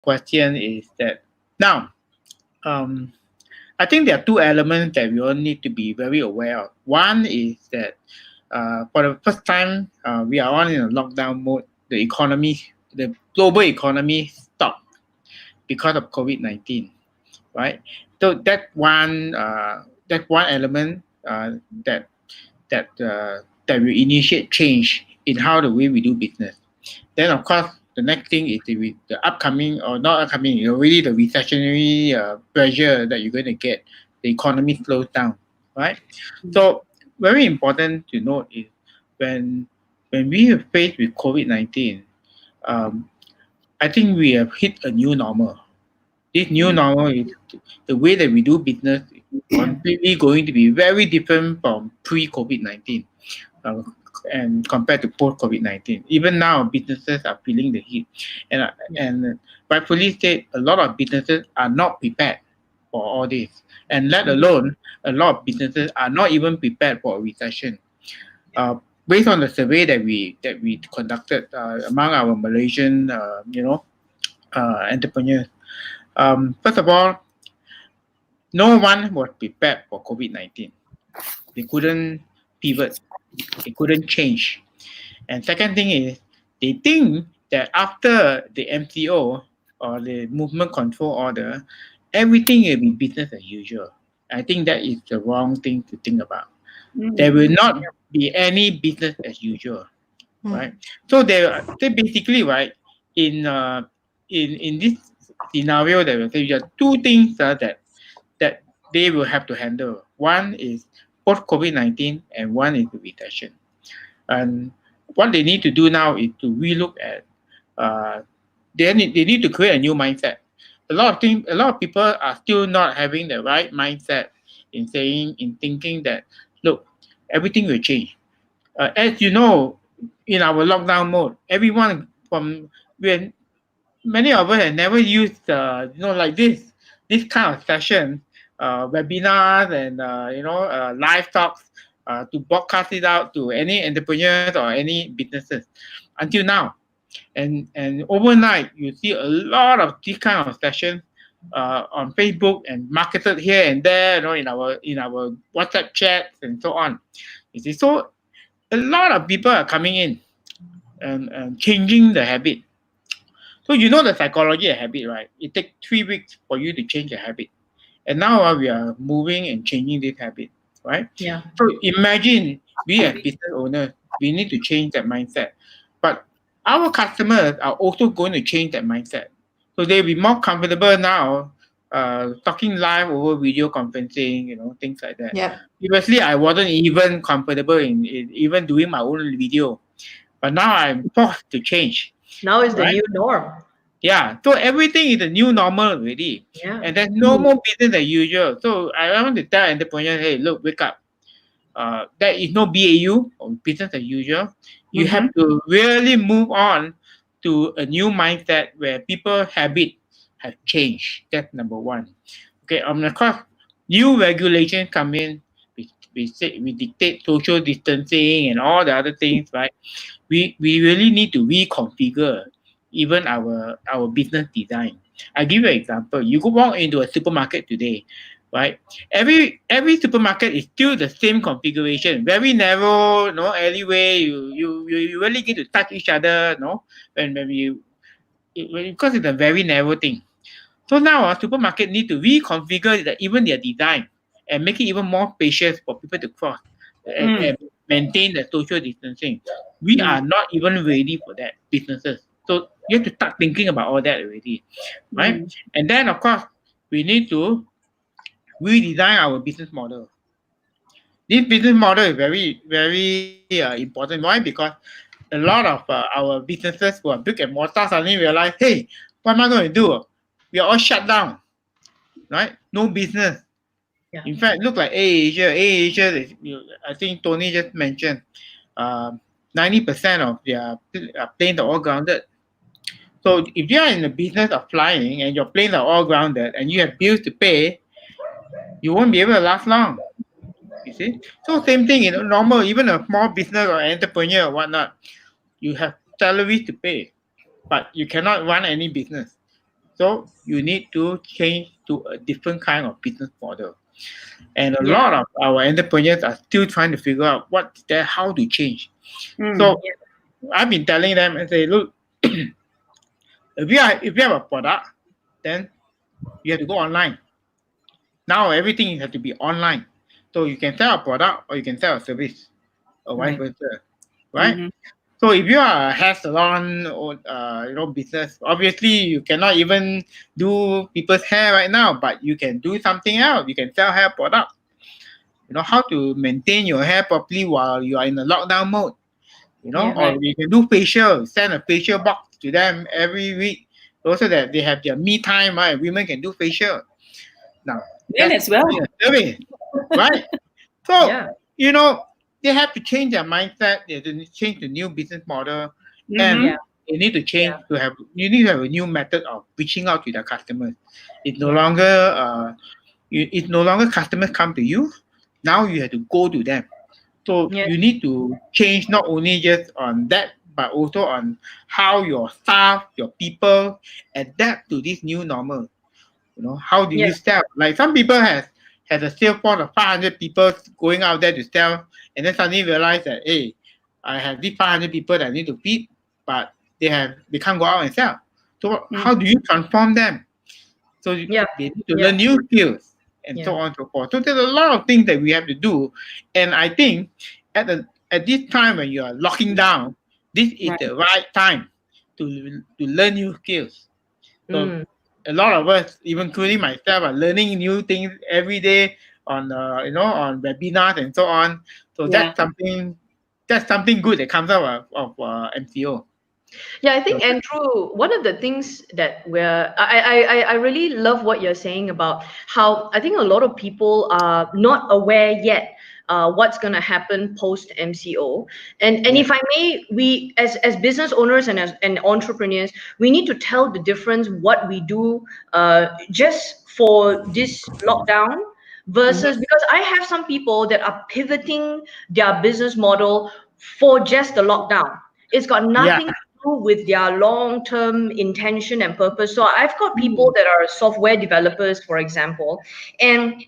question is that now, um, I think there are two elements that we all need to be very aware of. One is that for the first time, we are on in a lockdown mode. The economy, the global economy stopped because of COVID-19, right? So that one element that that will initiate change in how the way we do business. Then, of course, the next thing is the upcoming or not upcoming, really the recessionary pressure that you're going to get. The economy slows down, right? So, very important to note is when when we are faced with COVID-19, um, I think we have hit a new normal. This new normal is the way that we do business is completely going to be very different from pre-COVID-19 uh, and compared to post-COVID-19. Even now, businesses are feeling the heat, and rightfully said, a lot of businesses are not prepared for all this, and let alone a lot of businesses are not even prepared for a recession. Uh, Based on the survey that we conducted among our Malaysian, entrepreneurs, first of all, no one was prepared for COVID-19. They couldn't pivot. They couldn't change. And second thing is, they think that after the MCO or the movement control order, everything will be business as usual. I think that is the wrong thing to think about. There will not be any business as usual, right? So they basically, right, in in this scenario that we say, there are two things that they will have to handle. One is post COVID-19, and one is the recession. And what they need to do now is to relook at. Uh, they need to create a new mindset. A lot of people are still not having the right mindset in thinking that, look, everything will change. As you know, in our lockdown mode, everyone from when many of us have never used like this kind of session, webinars and live talks to broadcast it out to any entrepreneurs or any businesses until now. And overnight you see a lot of this kind of sessions on Facebook and marketed here and there, in our WhatsApp chats and so on. You see, so a lot of people are coming in and changing the habit. So you know the psychology of habit, right? It takes 3 weeks for you to change a habit. And now we are moving and changing this habit, right? Yeah. So imagine we as business owners, we need to change that mindset. But our customers are also going to change that mindset. So they'll be more comfortable now talking live over video conferencing, things like that. Yep. Previously, I wasn't even comfortable in even doing my own video. But now I'm forced to change, Now is the right? new norm. Yeah, so everything is the new normal already, Yeah. and there's no more business as usual. So I want to tell entrepreneurs, hey, look, wake up. There is no BAU or business as usual. You have to really move on to a new mindset where people habit have changed. That's number one. Okay, of course, new regulations come in. We dictate social distancing and all the other things, right? We really need to reconfigure even our business design. I give you an example. You go walk into a supermarket today, right? Every supermarket is still the same configuration, very narrow, no alleyway. You really get to touch each other, no, when you because it's a very narrow thing. So now a supermarket need to reconfigure even their design and make it even more spacious for people to cross and maintain the social distancing. We are not even ready for that, businesses. So you have to start thinking about all that already, right? And then of course we need to redesign our business model. This business model is very important. Why? Because a lot of our businesses who are brick and mortar suddenly realize, hey, what am I going to do? We are all shut down, right? No business. Yeah. In fact, look like AirAsia. I think Tony just mentioned, 90% of their planes are all grounded. So if you are in the business of flying and your planes are all grounded and you have bills to pay, you won't be able to last long. You see? So same thing in normal, even a small business or entrepreneur or whatnot, you have salaries to pay, but you cannot run any business. So you need to change to a different kind of business model. And a Yeah. lot of our entrepreneurs are still trying to figure out how to change. Mm. So I've been telling them and say, look, if you have a product, then you have to go online. Now everything has to be online. So you can sell a product or you can sell a service or vice Right. versa. Right? Mm-hmm. So if you are a hair salon or business, obviously you cannot even do people's hair right now, but you can do something else. You can sell hair products. You know how to maintain your hair properly while you are in the lockdown mode. Yeah. Or Right. you can do facial, send a facial box to them every week, also that they have their me time. Right, women can do facial now. Men That's as well. a service, right? So, Yeah. you know, they have to change their mindset. They have to change the new business model, and Mm-hmm. Yeah. they need to change Yeah. to have. You need to have a new method of reaching out to their customers. It's no Yeah. longer it's no longer customers come to you. Now you have to go to them. So Yeah. you need to change not only just on that, but also on how your staff, your people adapt to this new normal. How do Yeah. you sell? Like some people has a sales force of 500 people going out there to sell, and then suddenly realize that, hey, I have these 500 people that I need to feed, but they can't go out and sell. So Mm. how do you transform them? So Yeah. they need to Yeah. learn new skills and so Yeah. on and so forth. So there's a lot of things that we have to do, and I think at this time when you are locking down, this is Right. the right time to learn new skills. So Mm. a lot of us, even including myself, are learning new things every day on on webinars and so on. So Yeah. that's something good that comes out of MCO. Yeah, I So think Andrew, one of the things that I really love what you're saying about how I think a lot of people are not aware yet what's going to happen post MCO. And yeah, if I may, we as business owners and entrepreneurs, we need to tell the difference what we do just for this lockdown Mm-hmm. versus because I have some people that are pivoting their business model for just the lockdown. It's got yeah, nothing with their long-term intention and purpose. So I've got people that are software developers, for example, and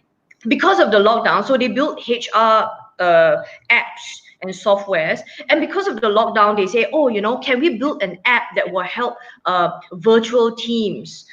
because of the lockdown, so they built HR apps and softwares, and because of the lockdown, they say, oh, can we build an app that will help virtual teams,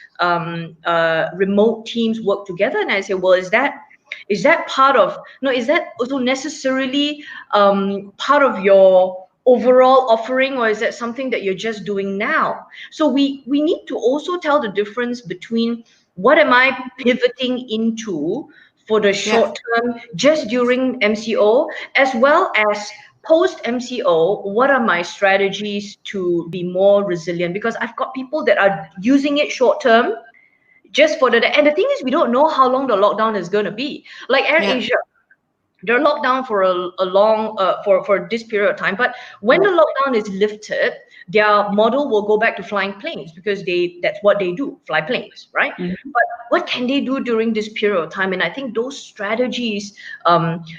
remote teams work together? And I say, well, is that part of no is that also necessarily part of your overall offering, or is that something that you're just doing now? So we need to also tell the difference between what am I pivoting into for the Yeah. short term just during MCO, as well as post MCO, what are my strategies to be more resilient? Because I've got people that are using it short term just for and the thing is, we don't know how long the lockdown is going to be. Like Air Yeah. Asia, they're locked down for a long for this period of time, but when the Right. lockdown is lifted, their model will go back to flying planes because that's what they do, fly planes, right? Mm-hmm. But what can they do during this period of time? And I think those strategies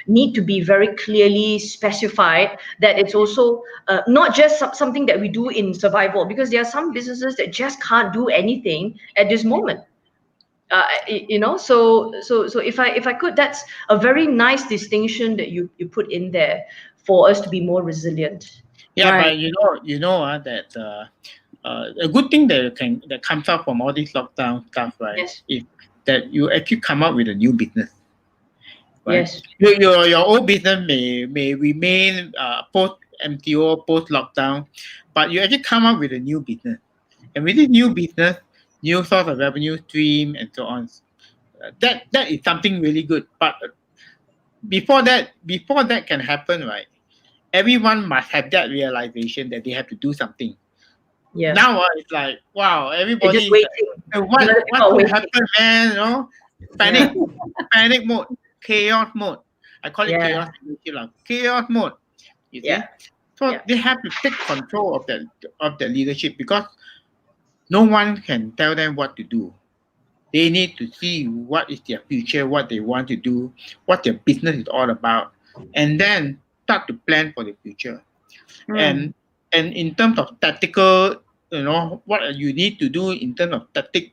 need to be very clearly specified, that it's also not just something that we do in survival, because there are some businesses that just can't do anything at this moment. So if I could, that's a very nice distinction that you put in there for us to be more resilient. yeah, Right. but that a good thing that comes out from all this lockdown stuff, right, Yes. is that you actually come up with a new business, right? Yes. Your old business may remain post MTO, post lockdown, but you actually come up with a new business, and with this new business, new source of revenue stream, and so on. That is something really good. But before that can happen, right? Everyone must have that realization that they have to do something. Yeah. Now it's like, wow, They're just everybody is like, waiting. "Hey, The other what's people are gonna waiting. happen, man? Yeah. Panic mode, chaos mode. I call it Yeah. chaos leadership, like chaos mode. You Yeah. see, so Yeah. they have to take control of the leadership, because no one can tell them what to do. They need to see what is their future, what they want to do, what their business is all about, and then start to plan for the future. Mm. And in terms of tactical, what you need to do in terms of tactic,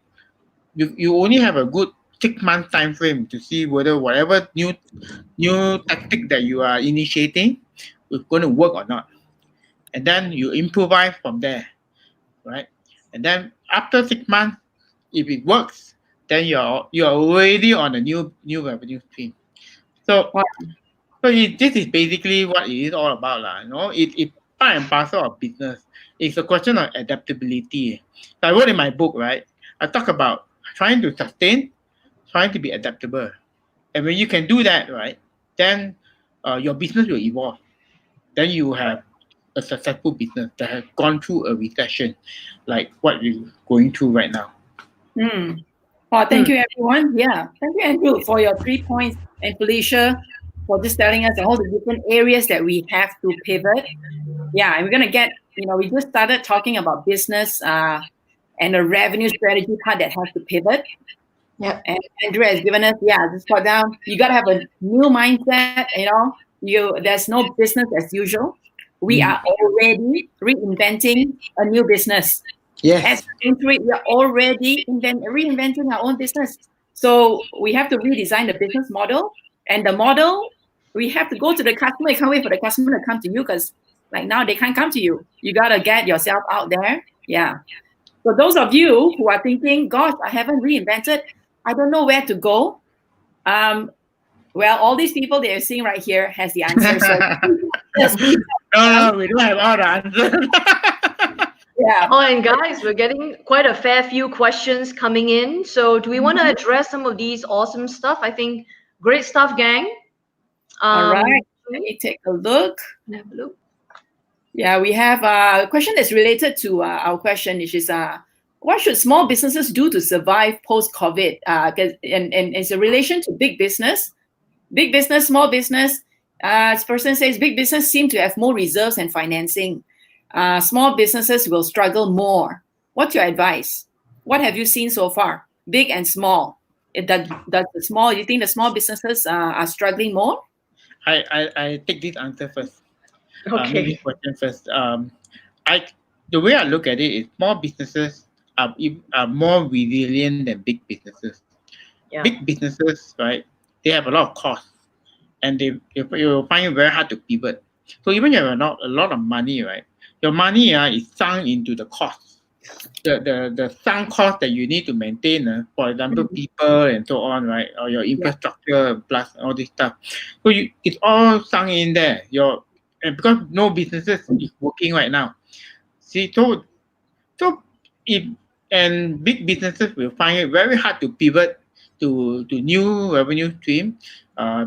you only have a good 6 month time frame to see whether whatever new tactic that you are initiating is going to work or not, and then you improvise from there, right? And then after 6 months, if it works, then you're already on a new revenue stream. So Wow. this is basically what it is all about, lah. It part and parcel of business. It's a question of adaptability. So I wrote in my book, right? I talk about trying to sustain, trying to be adaptable, and when you can do that, right, then your business will evolve. Then you have a successful business that has gone through a recession, like what you're going through right now. Well, thank you, everyone. Yeah, thank you, Andrew, for your 3 points, and Felicia for just telling us all the different areas that we have to pivot. Yeah, and we're gonna get, we just started talking about business and the revenue strategy part that has to pivot. Yeah. And Andrew has given us, just put down. You gotta have a new mindset. There's no business as usual. We are already reinventing a new business. Yes. As we are already reinventing our own business. So we have to redesign the business model. And the model, we have to go to the customer. You can't wait for the customer to come to you, because like now they can't come to you. You got to get yourself out there. Yeah. So those of you who are thinking, gosh, I haven't reinvented, I don't know where to go. Well, all these people that you're seeing right here has the answer. So no, we don't have all the answers. yeah. Oh, and guys, we're getting quite a fair few questions coming in. So do we want to address some of these awesome stuff? I think great stuff, gang. All right. Let me take a look. Have a look. Yeah, we have a question that's related to our question, which is what should small businesses do to survive post-COVID? And it's a relation to big business. Big business, small business. This person says big business seem to have more reserves and financing. Small businesses will struggle more. What's your advice? What have you seen so far? Big and small. Does you think the small businesses are struggling more? I take this answer first. Okay. This question first. The way I look at it is small businesses are more resilient than big businesses. Yeah. Big businesses, right? They have a lot of costs, and you'll find it very hard to pivot. So even if you have not a lot of money, right? Your money is sunk into the costs. The sunk cost that you need to maintain, for example, people and so on, right? Or your infrastructure plus all this stuff. So it's all sunk in there. And because no businesses is working right now. See, so if and big businesses will find it very hard to pivot to new revenue stream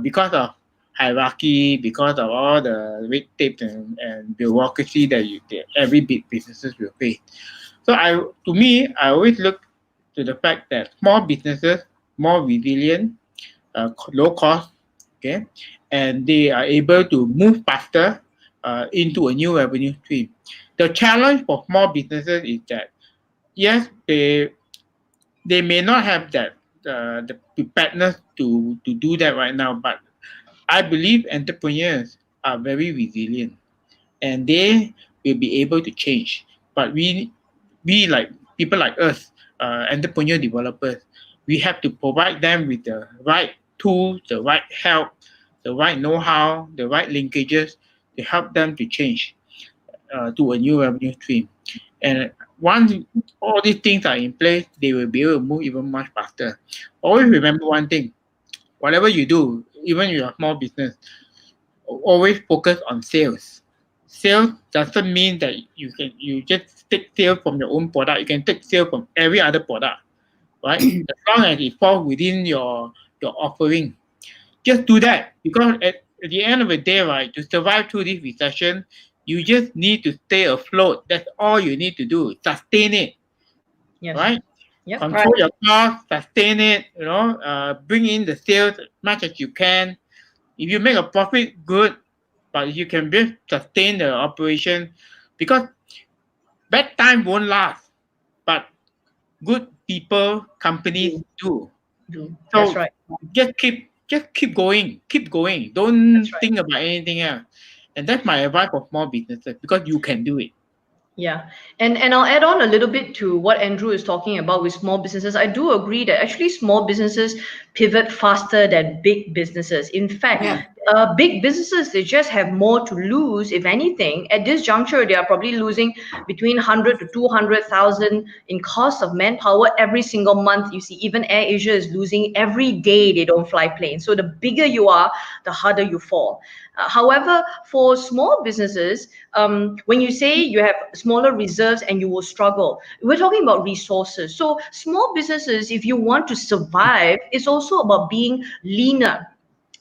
because of hierarchy, because of all the red tape and bureaucracy that every big businesses will face. So I always look to the fact that small businesses more resilient, low cost, okay, and they are able to move faster into a new revenue stream. The challenge for small businesses is that yes, they may not have that the preparedness to do that right now, but I believe entrepreneurs are very resilient and they will be able to change. But we like people like us, entrepreneur developers, we have to provide them with the right tools, the right help, the right know-how, the right linkages to help them to change to a new revenue stream. And once all these things are in place, they will be able to move even much faster. Always remember one thing: whatever you do, even your small business, always focus on sales. Sales doesn't mean that you just take sales from your own product. You can take sales from every other product, right? As long as it falls within your offering, just do that. Because at the end of the day, right, to survive through this recession, you just need to stay afloat. That's all you need to do. Sustain it, Yes. right? Yep. Control your costs, sustain it. Bring in the sales as much as you can. If you make a profit, good. But you can just sustain the operation, because bad time won't last, but good people, companies do. So That's right. just keep going. Don't That's right. think about anything else. And that's my advice for small businesses, because you can do it. Yeah, and I'll add on a little bit to what Andrew is talking about with small businesses. I do agree that actually small businesses pivot faster than big businesses. In fact, Yeah. big businesses, they just have more to lose. If anything, at this juncture, they are probably losing between 100 to 200,000 in cost of manpower every single month. You see, even AirAsia is losing every day they don't fly planes. So the bigger you are, the harder you fall. However, for small businesses, when you say you have smaller reserves and you will struggle, we're talking about resources. So small businesses, if you want to survive, it's also about being leaner.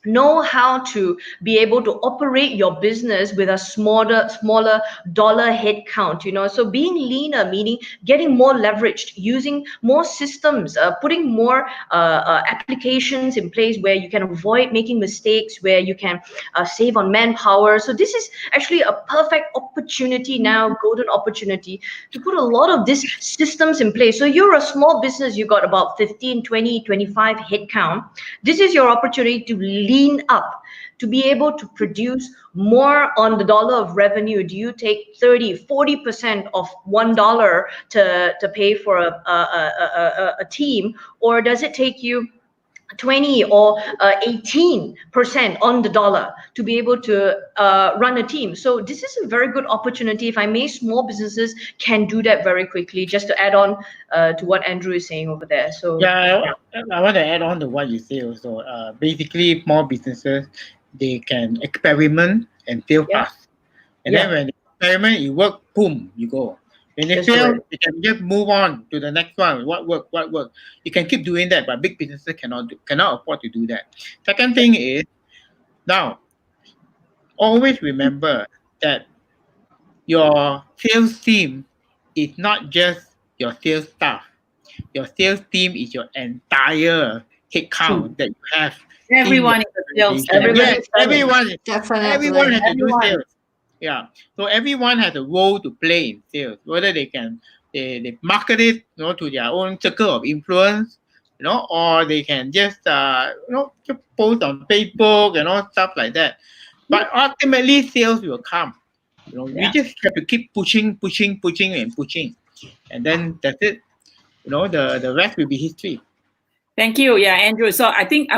Know how to be able to operate your business with a smaller dollar head count, so being leaner, meaning getting more leveraged, using more systems, putting more applications in place where you can avoid making mistakes, where you can save on manpower. So this is actually a perfect opportunity now, golden opportunity, to put a lot of these systems in place. So you're a small business, you got about 15, 20, 25 head count. This is your opportunity to lean up, to be able to produce more on the dollar of revenue. Do you take 30, 40% of $1 to pay for a team, or does it take you 20 or 18% on the dollar to be able to run a team? So this is a very good opportunity. If I may, small businesses can do that very quickly, just to add on to what Andrew is saying over there. So Yeah, I want to add on to what you say also. Basically, small businesses, they can experiment and fail Yeah. fast. And then Yeah. when they experiment, it work, boom, you go. When they That's fail, right. you can just move on to the next one. What work? What work? You can keep doing that, but big businesses cannot afford to do that. Second thing is, now always remember that your sales team is not just your sales staff. Your sales team is your entire headcount that you have in your Everyone is a sales organization. team. Yes, Everybody's selling. everyone Definitely. has to do Everyone. sales. Yeah. So everyone has a role to play in sales, whether they market it, to their own circle of influence, or they can just just post on Facebook, stuff like that. But ultimately sales will come. We Yeah. just have to keep pushing, and pushing. And then that's it. The rest will be history. Thank you. Yeah, Andrew. So I think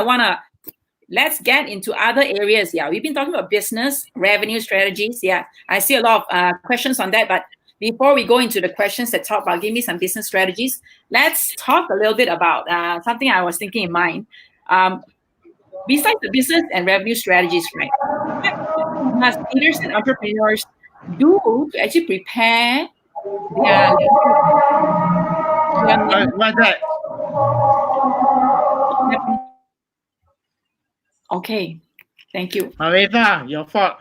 let's get into other areas. Yeah, we've been talking about business, revenue strategies. Yeah, I see a lot of questions on that. But before we go into the questions that talk about, give me some business strategies, let's talk a little bit about something I was thinking in mind. Besides the business and revenue strategies, right? What must leaders and entrepreneurs do to actually prepare their What's that? Okay, thank you. Maresa, your fault.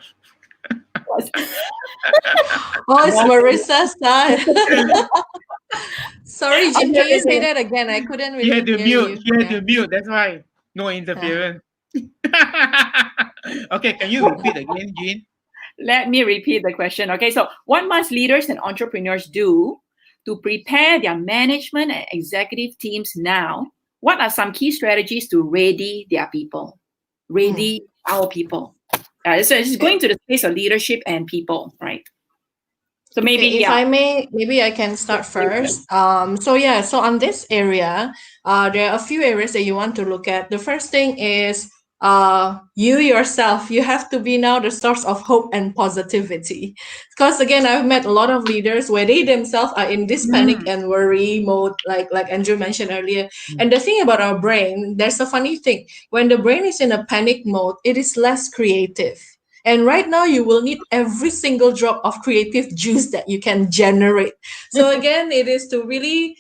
Oh, it's Maresa's time. Sorry, Jean, can you say that again? I couldn't She really had to hear mute. you. She had Yeah. to mute. That's why no interference. Okay, can you repeat again, Jean? Let me repeat the question. Okay, so what must leaders and entrepreneurs do to prepare their management and executive teams now? What are some key strategies to ready their people? Ready our people. So it's going to the space of leadership and people, right? So maybe, Okay, if I may, maybe I can start first. So on this area, there are a few areas that you want to look at. The first thing is you yourself. You have to be now the source of hope and positivity. Because again, I've met a lot of leaders where they themselves are in this panic and worry mode, like Andrew mentioned earlier. And the thing about our brain, there's a funny thing. When the brain is in a panic mode, it is less creative. And right now, you will need every single drop of creative juice that you can generate. So again, it is to really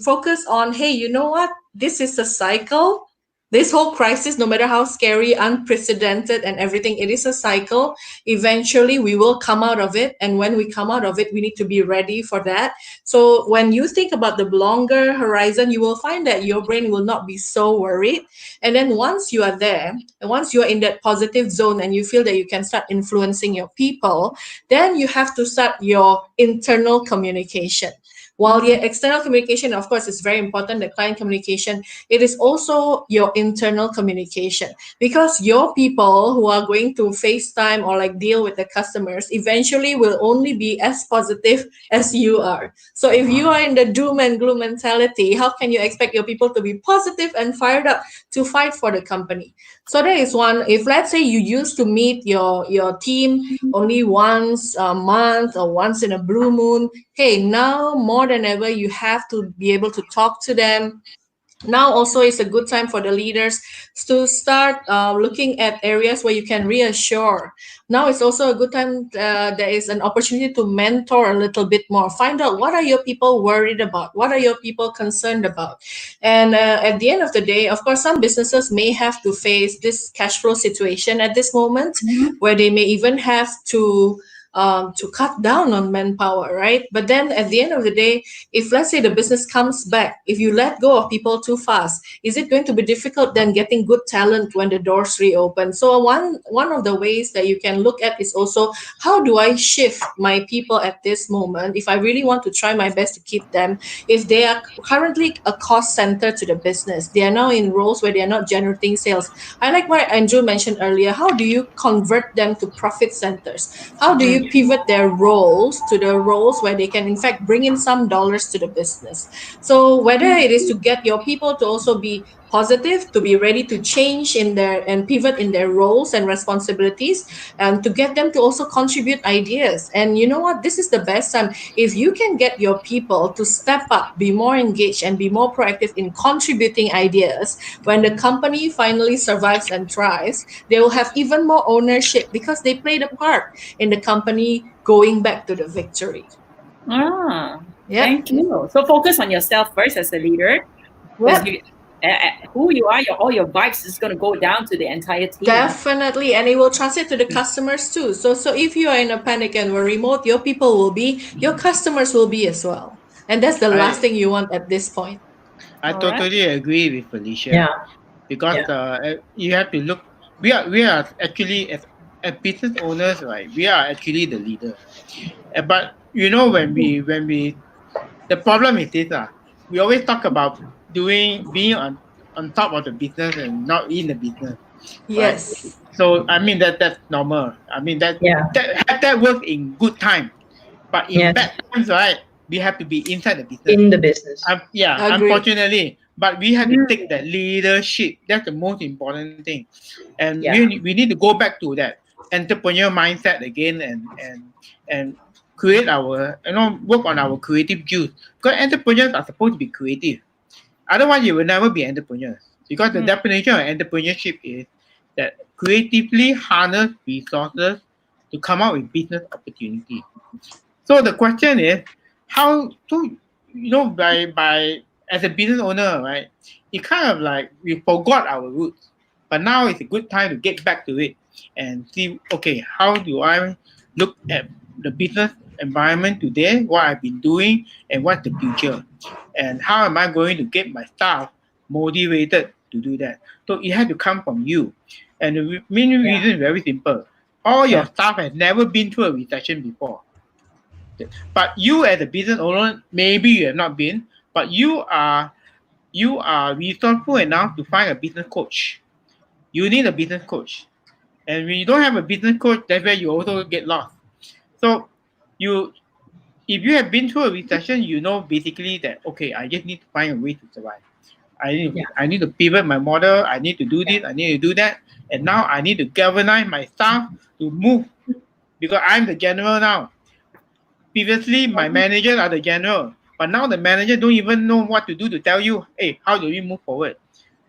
focus on, hey, you know what? This is a cycle. This whole crisis, no matter how scary, unprecedented, and everything, it is a cycle. Eventually, we will come out of it. And when we come out of it, we need to be ready for that. So when you think about the longer horizon, you will find that your brain will not be so worried. And then once you are there, and once you are in that positive zone and you feel that you can start influencing your people, then you have to start your internal communication. While the external communication, of course, is very important, the client communication, it is also your internal communication, because your people who are going to FaceTime or like deal with the customers eventually will only be as positive as you are. So if you are in the doom and gloom mentality, how can you expect your people to be positive and fired up to fight for the company? So there is one. If let's say you used to meet your team only once a month or once in a blue moon, hey, now more than ever you have to be able to talk to them. Now also is a good time for the leaders to start looking at areas where you can reassure. Now it's also a good time. There is an opportunity to mentor a little bit more. Find out what are your people worried about, what are your people concerned about. And at the end of the day, of course, some businesses may have to face this cash flow situation at this moment, where they may even have to cut down on manpower, right? But then at the end of the day, if let's say the business comes back, if you let go of people too fast, is it going to be difficult then getting good talent when the doors reopen? So one of the ways that you can look at is also, how do I shift my people at this moment if I really want to try my best to keep them? If they are currently a cost center to the business, they are now in roles where they are not generating sales. I like what Andrew mentioned earlier. How do you convert them to profit centers? How do you pivot their roles to the roles where they can in fact bring in some dollars to the business? So whether it is to get your people to also be positive, to be ready to change in their and pivot in their roles and responsibilities, and to get them to also contribute ideas. And you know what, this is the best time. If you can get your people to step up, be more engaged and be more proactive in contributing ideas, when the company finally survives and thrives, they will have even more ownership because they played a part in the company going back to the victory. Yep. Thank you. So focus on yourself first as a leader, because Yep. who you are, all your vibes is going to go down to the entire team. Definitely, and it will translate to the customers too. So if you are in a panic and were remote, your people will be, your customers will be as well, and that's the last thing you want at this point. I All totally agree with Felicia. Yeah. Because you have to look. We are actually as business owners, right? We are actually the leader. But when we the problem is this we always talk about being on top of the business and not in the business, right? Yes. So I mean that's normal. I mean Yeah. that works in good time, but in Yes. bad times, right? We have to be inside the business. In the business. Agreed. Unfortunately, but we have to take that leadership. That's the most important thing, and Yeah. we need to go back to that entrepreneur mindset again, and create our work on our creative juice, because entrepreneurs are supposed to be creative. Otherwise, you will never be entrepreneurs, because the definition of entrepreneurship is that creatively harness resources to come up with business opportunity. So the question is, how to by as a business owner, right? It kind of like we forgot our roots, but now it's a good time to get back to it and see. Okay, how do I look at the business environment today? What I've been doing and what's the future, and how am I going to get my staff motivated to do that? So it has to come from you, and the main reason is very simple. All your staff has never been through a recession before. But you as a business owner, maybe you have not been, but you are resourceful enough to find a business coach. You need a business coach. And when you don't have a business coach, that's where you also get lost. So you if you have been through a recession, you know basically that okay, I just need to find a way to survive. I need to pivot my model, I need to do this, I need to do that, and now I need to galvanize my staff to move because I'm the general now. Previously, my managers are the general, but now the manager don't even know what to do to tell you, hey, how do we move forward,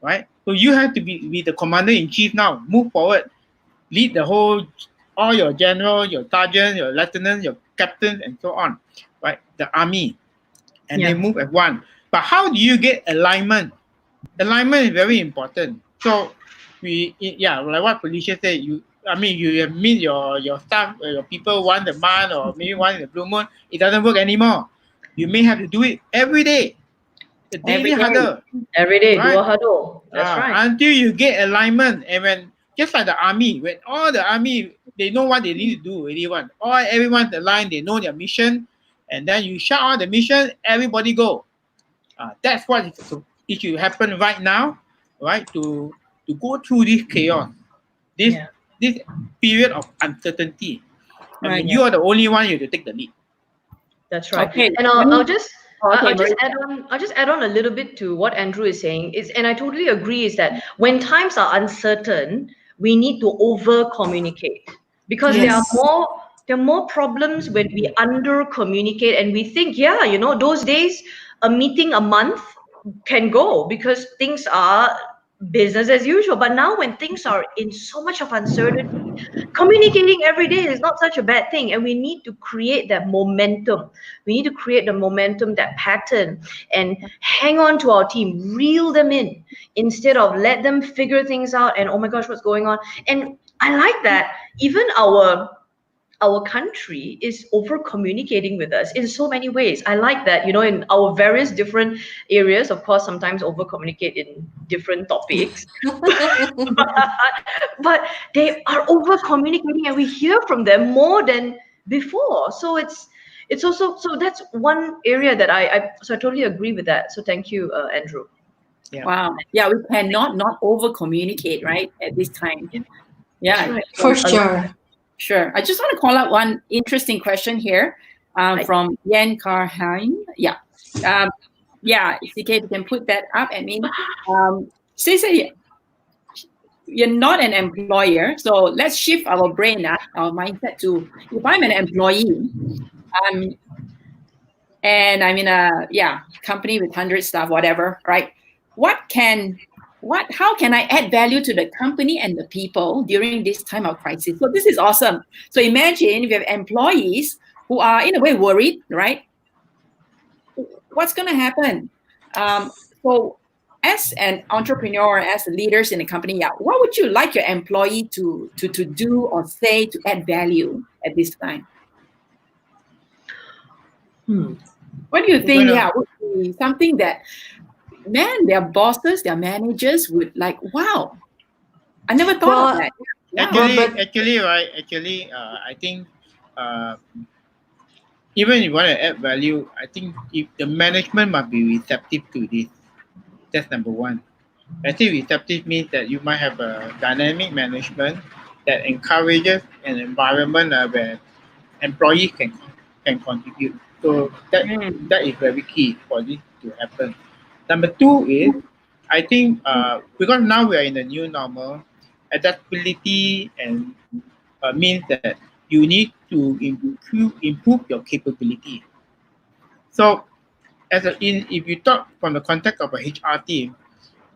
right? So you have to be the commander in chief now. Move forward, lead all your general, your sergeant, your lieutenant, your captains, and so on, right? The army, and they move as one. But how do you get alignment? Alignment is very important. So like what Felicia said, you have meet your staff, your people once a month or maybe once in a blue moon. It doesn't work anymore. You may have to do it every day, the daily huddle, Every day, do right? a huddle. That's right. Until you get alignment, and when just like the army, when all the army they know what they need to do already, everyone's aligned, they know their mission, and then you shout out the mission, everybody go. That's what it should happen right now, right? To go through this chaos, this period of uncertainty. I mean, you are the only one you have to take the lead. That's right. Okay. And I'll just Maresa. I'll just add on a little bit to what Andrew is saying. And I totally agree, is that when times are uncertain, we need to over communicate, because there are more problems when we under communicate and we think, those days a meeting a month can go because things are business as usual. But now when things are in so much of uncertainty, communicating every day is not such a bad thing, and we need to create that momentum. We need to create the momentum, that pattern, and hang on to our team, reel them in instead of let them figure things out and, oh my gosh, what's going on. And I like that even our country is over communicating with us in so many ways. I like that, in our various different areas, of course, sometimes over communicate in different topics, but they are over communicating and we hear from them more than before. So it's also, so that's one area that I totally agree with that. So thank you, Andrew. Yeah. Wow. Yeah, we cannot not over communicate, right, at this time. Yeah. Right. For sure. Sure. I just want to call out one interesting question here from Jeanne Carheim. Yeah. CK, you can put that up. I mean, say you're not an employer, so let's shift our brain, our mindset to, if I'm an employee, and I'm in a company with 100 staff, whatever, right? How can I add value to the company and the people during this time of crisis? So this is awesome. So imagine if you have employees who are in a way worried, right? What's going to happen? So as an entrepreneur, as leaders in a company, what would you like your employee to do or say to add value at this time? What do you think? Would be something that, man, their bosses, their managers would like, wow, I never thought of that. Actually, I think even if you want to add value, I think if the management must be receptive to this. That's number one. I think receptive means that you might have a dynamic management that encourages an environment where employees can contribute. So that is very key for this to happen. Number two is, I think because now we are in the new normal, adaptability and means that you need to improve your capability. So, if you talk from the context of a HR team,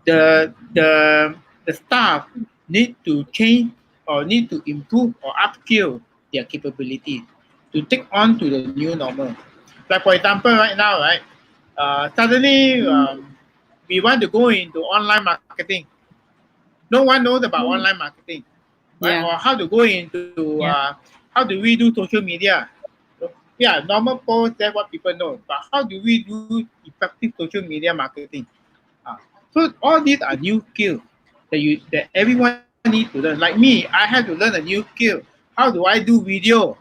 the staff need to change or need to improve or upskill their capability to take on to the new normal. Like for example, right now, right, suddenly we want to go into online marketing. No one knows about online marketing, right? Or how to go into how do we do social media? Normal posts, that's what people know. But how do we do effective social media marketing? So all these are new skills that everyone needs to learn. Like me, I had to learn a new skill. How do I do video?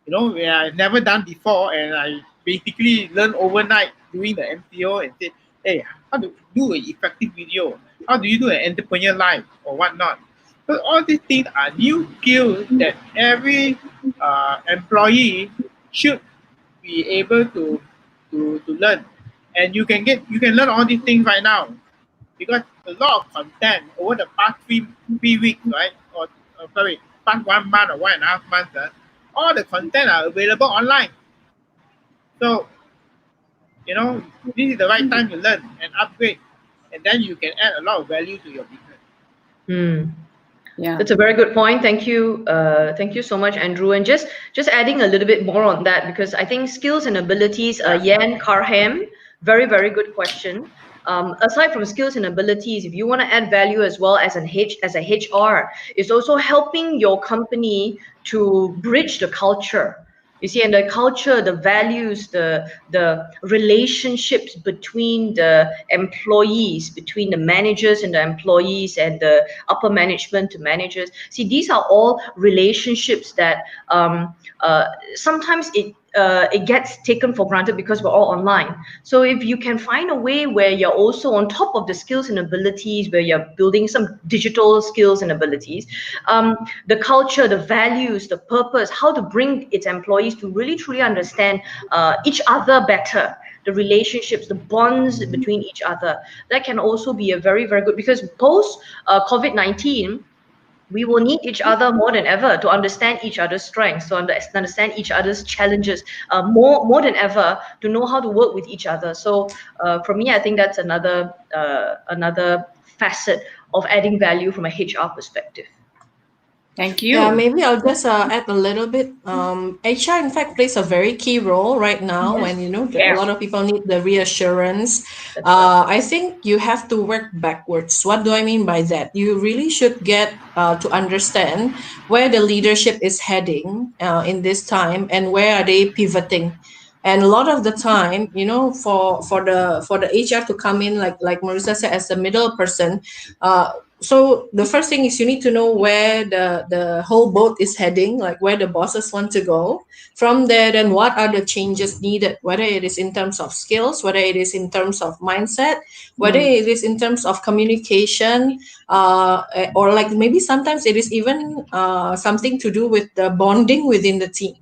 I've never done before, and I basically learned overnight doing the MCO and said, hey, how to do an effective video? How do you do an entrepreneur live or whatnot? So all these things are new skills that every employee should be able to learn. And you can learn all these things right now because a lot of content over the past three weeks, right? Or past 1 month or 1.5 months, all the content are available online. So, this is the right time to learn and upgrade, and then you can add a lot of value to your business. Yeah, that's a very good point. Thank you so much, Andrew. And just adding a little bit more on that, because I think skills and abilities, Jeanne Carheim, very, very good question. Aside from skills and abilities, if you want to add value as well as a HR, it's also helping your company to bridge the culture. You see, and the culture, the values, the relationships between the employees, between the managers and the employees, and the upper management to managers. See, these are all relationships that sometimes it gets taken for granted because we're all online. So if you can find a way where you're also on top of the skills and abilities, where you're building some digital skills and abilities, the culture, the values, the purpose, how to bring its employees to really truly understand each other better, the relationships, the bonds between each other, that can also be a very, very good, because post COVID-19, we will need each other more than ever to understand each other's strengths, to understand each other's challenges, more than ever, to know how to work with each other. So for me, I think that's another facet of adding value from a HR perspective. Thank you. Yeah, maybe I'll just add a little bit. HR, in fact, plays a very key role right now when, a lot of people need the reassurance. I think you have to work backwards. What do I mean by that? You really should get to understand where the leadership is heading in this time, and where are they pivoting. And a lot of the time, for the HR to come in, like Maresa said, as the middle person, so the first thing is you need to know where the whole boat is heading, like where the bosses want to go. From there, then what are the changes needed, whether it is in terms of skills, whether it is in terms of mindset, whether it is in terms of communication, or like maybe sometimes it is even something to do with the bonding within the team.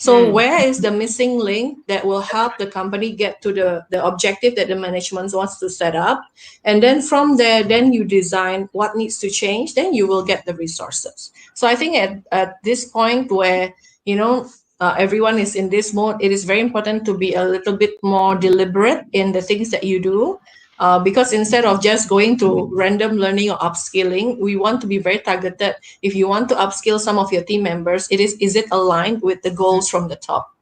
So where is the missing link that will help the company get to the objective that the management wants to set up? And then from there, then you design what needs to change, then you will get the resources. So I think at this point where, everyone is in this mode, it is very important to be a little bit more deliberate in the things that you do. Because instead of just going to random learning or upskilling, we want to be very targeted. If you want to upskill some of your team members, is it aligned with the goals from the top?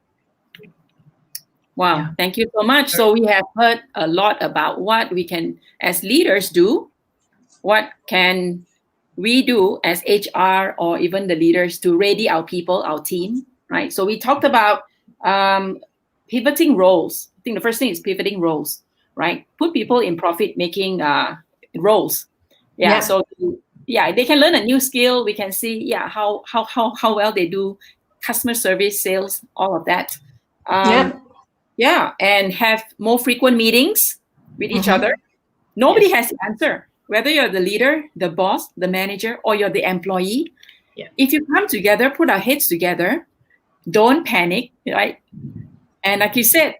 Wow, thank you so much. So we have heard a lot about what we can, as leaders, do. What can we do as HR or even the leaders to ready our people, our team, right? So we talked about pivoting roles. I think the first thing is pivoting roles. Right, put people in profit-making roles. So they can learn a new skill. We can see how well they do customer service, sales, all of that. And have more frequent meetings with each other. Nobody has the answer, whether you're the leader, the boss, the manager, or you're the employee. If you come together, put our heads together, don't panic, right? And like you said,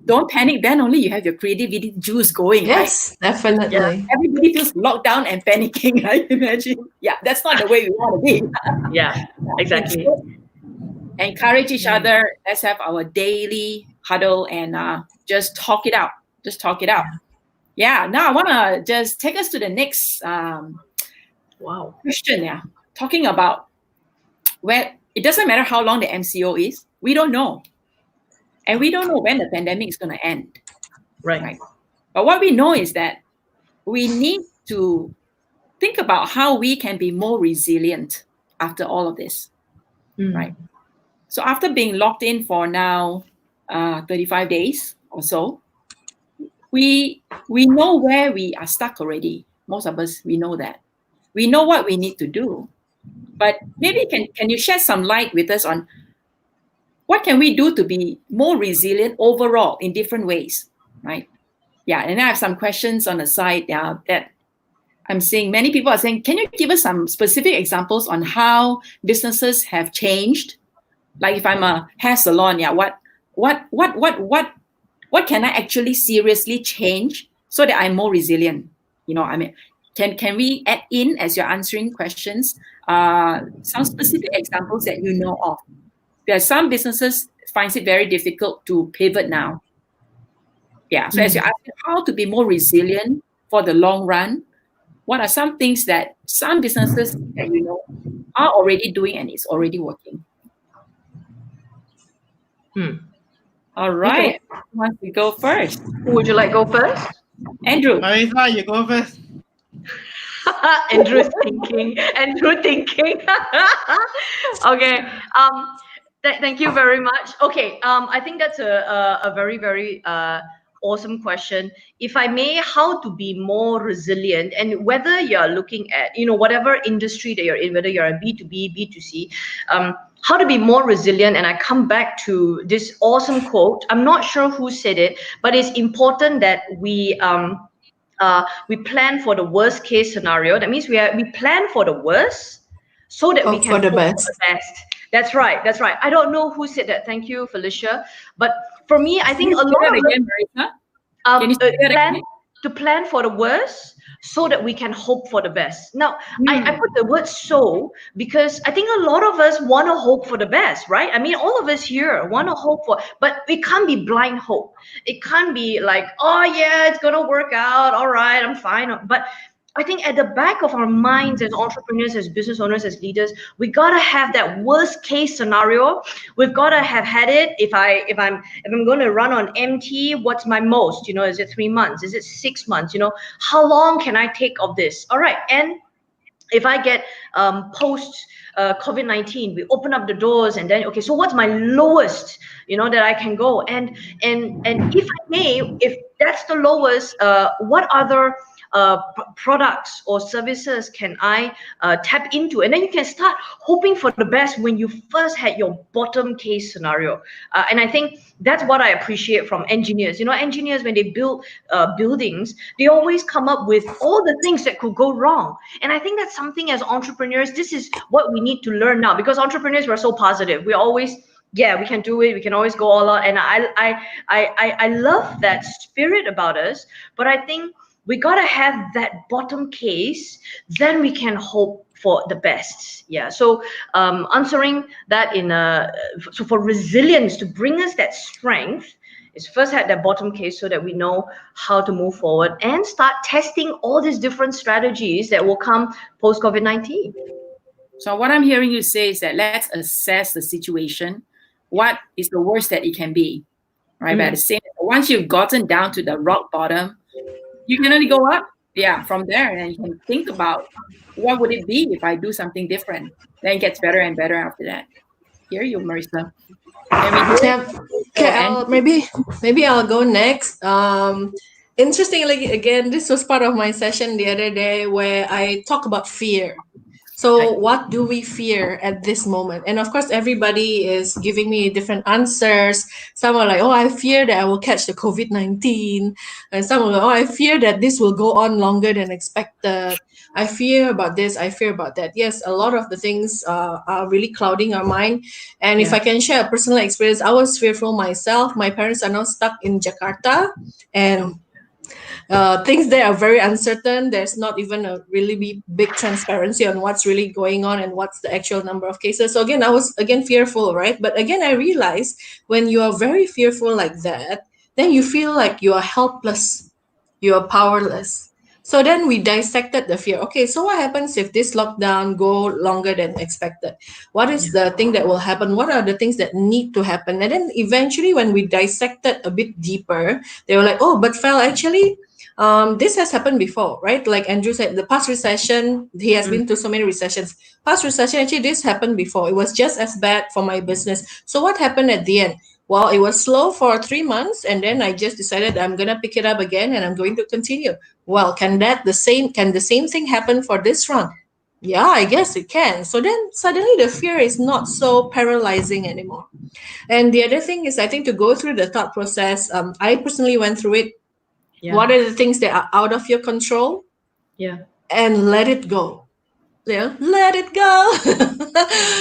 don't panic. Then only you have your creativity juice going. Yes, right? Definitely. Yeah. Everybody feels locked down and panicking. I imagine. Yeah, that's not the way we want to be. Yeah, exactly. Encourage each other. Let's have our daily huddle and just talk it out. Just talk it out. Yeah. Now I want to just take us to the next question. Yeah, talking about where it doesn't matter how long the MCO is. We don't know. And we don't know when the pandemic is going to end. Right. But what we know is that we need to think about how we can be more resilient after all of this. Right. So after being locked in for now 35 days or so, we know where we are stuck already. Most of us, we know that. We know what we need to do. But maybe can you shed some light with us on what can we do to be more resilient overall in different ways, right? Yeah, and I have some questions on the side that I'm seeing. Many people are saying, can you give us some specific examples on how businesses have changed? Like if I'm a hair salon, what can I actually seriously change so that I'm more resilient? I mean, can we add in, as you're answering questions, some specific examples that you know of? There are some businesses finds it very difficult to pivot now. Yeah. So as you ask how to be more resilient for the long run, what are some things that some businesses that are already doing and is already working? All right. Okay. Who wants to go first? Who would you like go first? Andrew. Maresa, you go first. Andrew thinking. Okay. Thank you very much. Okay. I think that's a very, very awesome question. If I may, how to be more resilient, and whether you're looking at, whatever industry that you're in, whether you're a B2B, B2C, how to be more resilient. And I come back to this awesome quote. I'm not sure who said it, but it's important that we plan for the worst case scenario. That means we plan for the worst so that we Hope can for the hope best. for the best. That's right. That's right. I don't know who said that. Thank you, Felicia. But for me, I think a Say lot that of again, Maresa. Can you say that again? to plan for the worst so that we can hope for the best. Now, I put the word so because I think a lot of us want to hope for the best, right? I mean, all of us here want to hope for, but it can't be blind hope. It can't be like, oh yeah, it's gonna work out. All right, I'm fine. But I think at the back of our minds as entrepreneurs, as business owners, as leaders, we gotta have that worst case scenario. We've gotta have had it. If I'm gonna run on empty, what's my most? You know, is it 3 months? Is it 6 months? You know, how long can I take of this? All right, and if I get post COVID-19, we open up the doors, and then okay, so what's my lowest, that I can go? And if I may, if that's the lowest, what other products or services can I tap into? And then you can start hoping for the best when you first had your bottom case scenario. And I think that's what I appreciate from engineers. Engineers, when they build buildings, they always come up with all the things that could go wrong. And I think that's something as entrepreneurs, this is what we need to learn now, because entrepreneurs were so positive. We always, yeah, we can do it. We can always go all out. And I love that spirit about us. But I think we gotta have that bottom case, then we can hope for the best. Yeah. So answering that so for resilience to bring us that strength is first had that bottom case so that we know how to move forward and start testing all these different strategies that will come post COVID-19. So what I'm hearing you say is that let's assess the situation. What is the worst that it can be, right? But at the same time, once you've gotten down to the rock bottom, you can only go up, from there, and you can think about what would it be if I do something different. Then it gets better and better after that. Hear you, Maresa. Okay, maybe I'll go next. Interestingly, again, this was part of my session the other day where I talk about fear. So what do we fear at this moment? And of course, everybody is giving me different answers. Some are like, oh, I fear that I will catch the COVID-19. And some are like, oh, I fear that this will go on longer than expected. I fear about this, I fear about that. Yes, a lot of the things are really clouding our mind. And if I can share a personal experience, I was fearful myself. My parents are now stuck in Jakarta, and things there are very uncertain. There's not even a really big transparency on what's really going on and what's the actual number of cases. So again, I was fearful, right? But again, I realized when you are very fearful like that, then you feel like you are helpless, you are powerless. So then we dissected the fear. Okay, so what happens if this lockdown go longer than expected? What is the thing that will happen? What are the things that need to happen? And then eventually when we dissected a bit deeper, they were like, oh, but Fel, actually, this has happened before, right? Like Andrew said, the past recession, he has been to so many recessions. Past recession, actually, this happened before. It was just as bad for my business. So what happened at the end? Well, it was slow for 3 months, and then I just decided I'm gonna pick it up again, and I'm going to continue. Well, can the same thing happen for this round? Yeah, I guess it can. So then suddenly the fear is not so paralyzing anymore. And the other thing is, I think, to go through the thought process, I personally went through it. Yeah. What are the things that are out of your control? Yeah. And let it go. Yeah, let it go.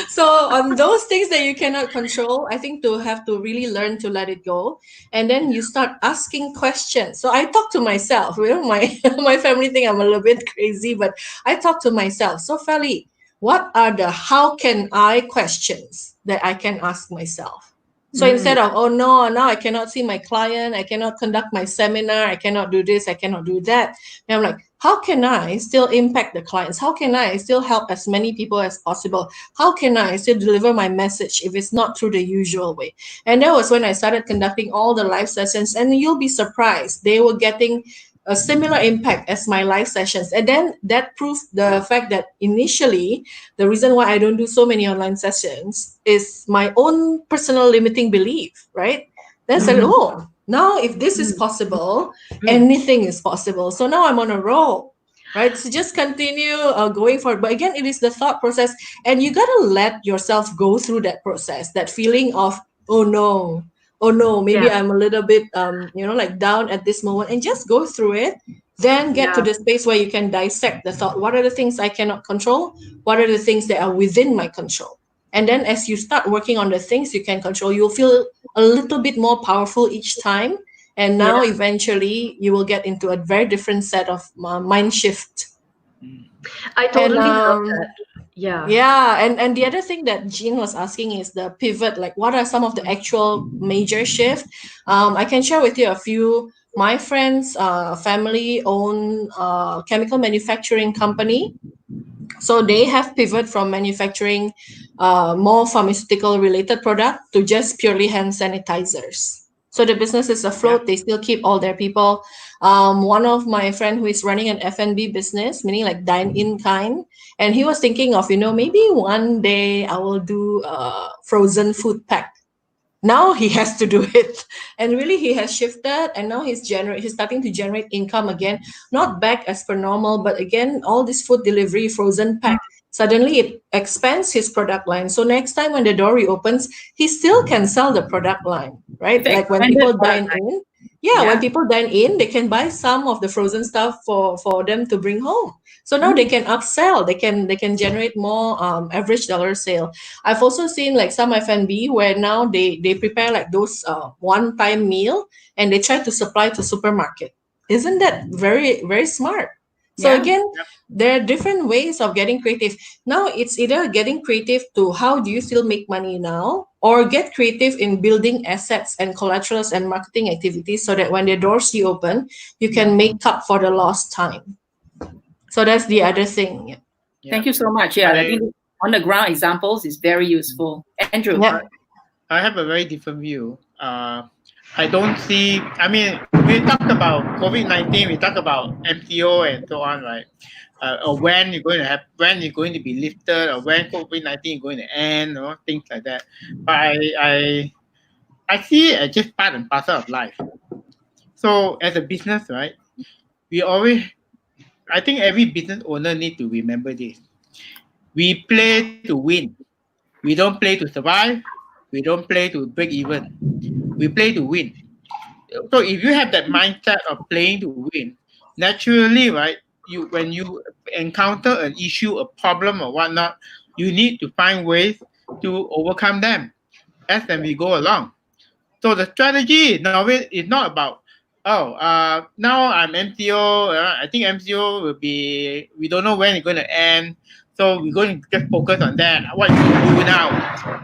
So on those things that you cannot control, I think to have to really learn to let it go. And then you start asking questions. So I talk to myself. My family think I'm a little bit crazy, but I talk to myself. So Feli, what are the how can I questions that I can ask myself? So instead of, oh no, now I cannot see my client, I cannot conduct my seminar, I cannot do this, I cannot do that. And I'm like, how can I still impact the clients? How can I still help as many people as possible? How can I still deliver my message if it's not through the usual way? And that was when I started conducting all the live sessions, and you'll be surprised. They were getting a similar impact as my live sessions. And then that proved the fact that initially, the reason why I don't do so many online sessions is my own personal limiting belief, right? Then I said, oh, now if this is possible, anything is possible. So now I'm on a roll. right? So just continue going forward. But again, it is the thought process, and you gotta let yourself go through that process, that feeling of, oh no, oh no, maybe Yeah. I'm a little bit like down at this moment, and just go through it. Then get to Yeah. the space where you can dissect the thought. What are the things I cannot control? What are the things that are within my control? And then as you start working on the things you can control, you'll feel a little bit more powerful each time. And now Yeah. eventually you will get into a very different set of mind shift. I And totally love that. Yeah. yeah, and the other thing that Jean was asking is the pivot. Like, what are some of the actual major shift? I can share with you a few. My friends, family own chemical manufacturing company, so they have pivot from manufacturing more pharmaceutical related product to just purely hand sanitizers. So the business is afloat. They still keep all their people. One of my friend who is running an F&B business, meaning like dine-in kind, and he was thinking of, maybe one day I will do frozen food pack. Now he has to do it, and really he has shifted, and now he's starting to generate income again, not back as per normal, but again all this food delivery frozen pack, suddenly it expands his product line. So next time when the door reopens, he still can sell the product line, right? It's Like when expanded people product dine line. in, yeah, when Yeah. people dine in, they can buy some of the frozen stuff for them to bring home. So now they can upsell, they can generate more average dollar sale. I've also seen like some F&B where now they prepare like those one time meal, and they try to supply to supermarket. Isn't that very very smart? So Yeah. again, there are different ways of getting creative. Now it's either getting creative to how do you still make money now, or get creative in building assets and collaterals and marketing activities so that when the doors reopen, you can make up for the lost time. So that's the other thing. Thank you so much. Yeah, I I, think on the ground examples is very useful. Andrew. Yeah. I have a very different view. I don't see. I mean, we talk about COVID-19, we talk about MTO and so on, right? Or when you're going to have, when you're going to be lifted, or when COVID-19 is going to end, or things like that. But I see it as just part and parcel of life. So as a business, right, we always, I think every business owner need to remember this. We play to win. We don't play to survive. We don't play to break even. We play to win. So if you have that mindset of playing to win, naturally, right, you when you encounter an issue, a problem or whatnot, you need to find ways to overcome them as then we go along. So the strategy now is not about, now I'm MCO. I think MCO will be, we don't know when it's going to end. So we're going to just focus on that. What you do now,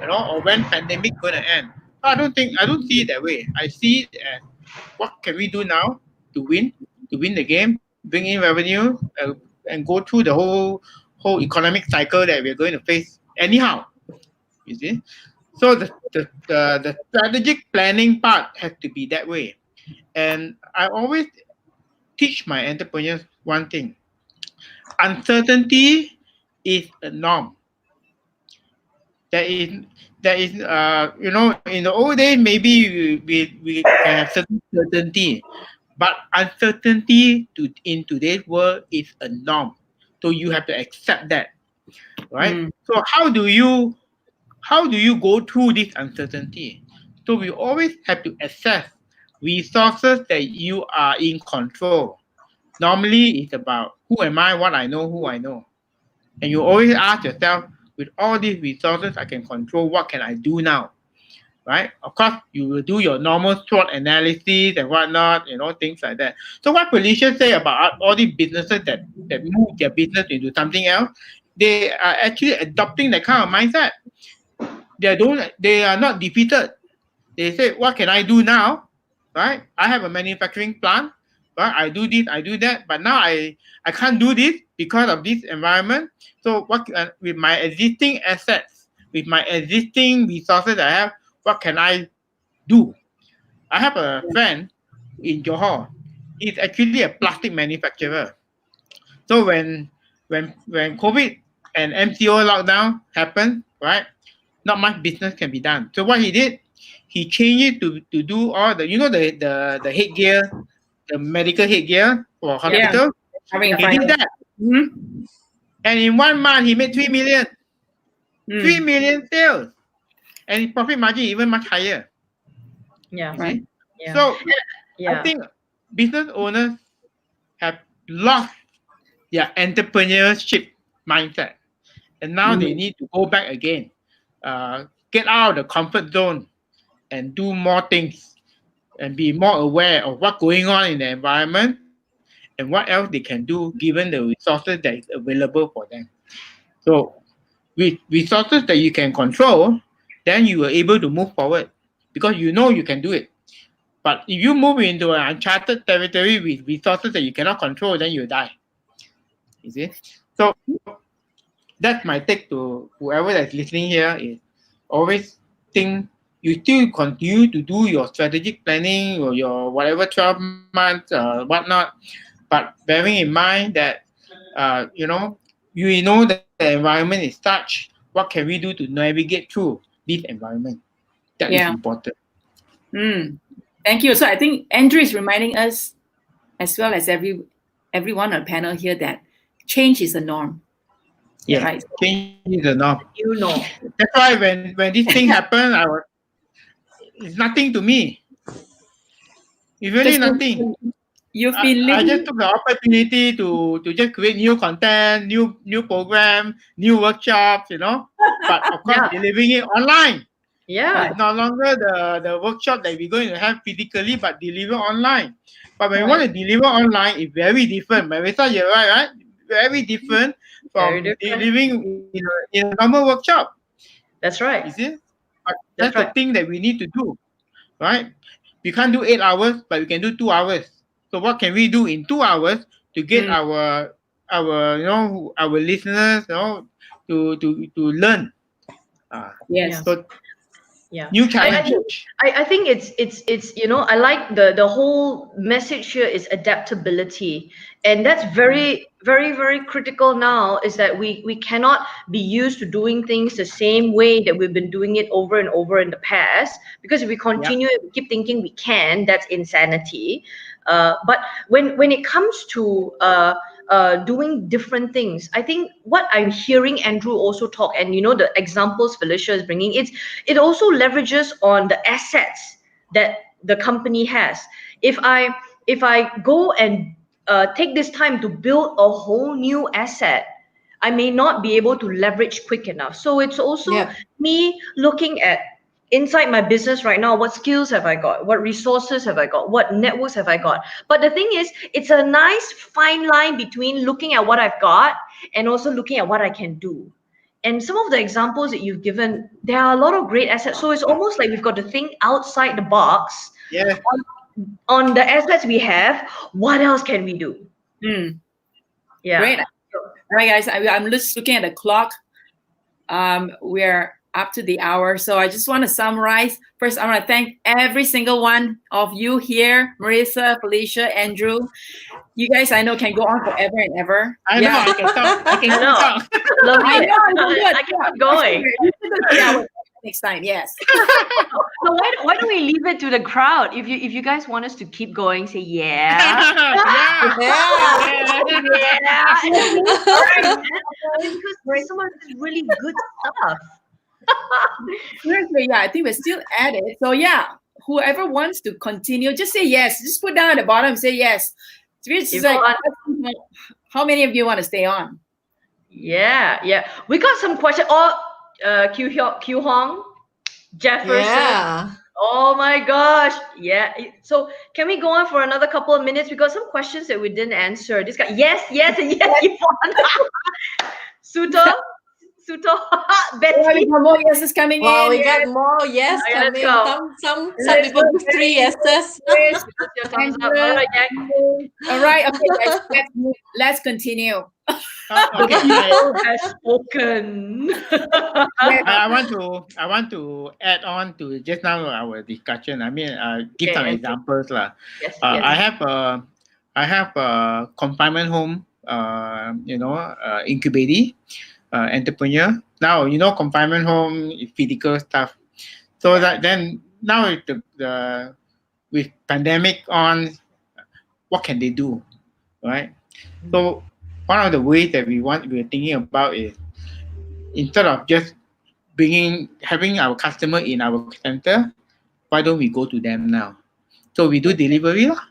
or when pandemic going to end. So I don't see it that way. I see it as what can we do now to win the game, bring in revenue, and go through the whole economic cycle that we're going to face anyhow. You see, so the strategic planning part has to be that way. And I always teach my entrepreneurs one thing: uncertainty is a norm. That is in the old days maybe we can have certain certainty, but uncertainty in today's world is a norm. So you have to accept that, right? So how do you go through this uncertainty? So we always have to assess resources that you are in control. Normally, it's about who am I, what I know, who I know. And you always ask yourself, with all these resources I can control, what can I do now? Right? Of course, you will do your normal SWOT analysis and whatnot, things like that. So what Felicia say about all these businesses that move their business into something else, they are actually adopting that kind of mindset. They are not defeated. They say, what can I do now? Right? I have a manufacturing plant, right? I do this, I do that, but now I can't do this because of this environment. So what with my existing assets, with my existing resources I have, what can I do? I have a friend in Johor. He's actually a plastic manufacturer. So when COVID and MCO lockdown happened, right? Not much business can be done. So what he did, he changed it to do all the the headgear, the medical headgear for Yeah. hospital. Having He did that. Mhm. And in 1 month, he made 3 million. 3 Mm. million sales. And his profit margin even much higher. Yeah. You Right. see? Yeah. So Yeah. I think business owners have lost their entrepreneurship mindset. And now they need to go back again, get out of the comfort zone and do more things and be more aware of what's going on in the environment and what else they can do given the resources that is available for them. So with resources that you can control, then you are able to move forward because you know you can do it. But if you move into an uncharted territory with resources that you cannot control, then you die. You see? So that's my take to whoever that's listening here is always think you still continue to do your strategic planning or your whatever 12 months whatnot, but bearing in mind that you know the environment is such, what can we do to navigate through this environment? That is Yeah. important. Thank you. So I think Andrew is reminding us, as well as everyone on the panel here, that change is the norm. Yeah, Right. change is the norm. You know. That's why when this thing happened, it's nothing to me. It's really nothing. You've been I living. just took the opportunity to just create new content, new program, new workshops, But of course, Yeah. delivering it online. Yeah. It's no longer the workshop that we're going to have physically, but deliver online. But when we want to deliver online, it's very different. Maresa, you're right? Very different Very from different. delivering in a normal workshop. That's right. You see? But That's that's the right. thing that we need to do, right? We can't do 8 hours, but we can do 2 hours. So what can we do in 2 hours to get our listeners, to learn? Yes. So Yeah. new challenge. I think it's I like the whole message here is adaptability, and that's very very very critical now, is that we cannot be used to doing things the same way that we've been doing it over and over in the past, because if we continue we keep thinking we can, that's insanity. But when it comes to doing different things, I think what I'm hearing Andrew also talk, and the examples Felicia is bringing, it also leverages on the assets that the company has. If I go and take this time to build a whole new asset, I may not be able to leverage quick enough. So it's also me looking at inside my business right now, what skills have I got, what resources have I got, what networks have I got. But the thing is, it's a nice fine line between looking at what I've got and also looking at what I can do. And some of the examples that you've given, there are a lot of great assets. So it's almost like we've got to think outside the box. Yes. On the assets we have, what else can we do? Yeah. Great. All right, guys, I'm just looking at the clock. We're up to the hour. So I just want to summarize. First, I want to thank every single one of you here, Maresa, Felicia, Andrew. You guys, I know, can go on forever and ever. I know, I can talk. I can talk. Lovely. I know, I can keep going. Next time, yes. So why don't we leave it to the crowd? If you guys want us to keep going, say yeah. Because some of this is really good stuff. Seriously, yeah, I think we're still at it. So yeah, whoever wants to continue, just say yes. Just put down at the bottom, say yes. It's like, how many of you want to stay on? Yeah. We got some questions. Q Hong, Jefferson. Yeah. Oh my gosh. Yeah. So can we go on for another couple of minutes? We got some questions that we didn't answer. This guy, yes, and yes. Suto, Betty. We got more yeses coming in. Wow, we got more yes Let's coming. go. Some people with 3 yeses. Your thumbs up. All right, okay, guys, let's continue. Okay. Has spoken. I want to add on to just now our discussion. I mean, give some examples lah. Yes. I have a confinement home, incubator, entrepreneur. Now confinement home is physical stuff. So that then now with pandemic on, what can they do, right? So one of the ways that we're thinking about is, instead of just having our customer in our center, why don't we go to them now? So we do delivery lah,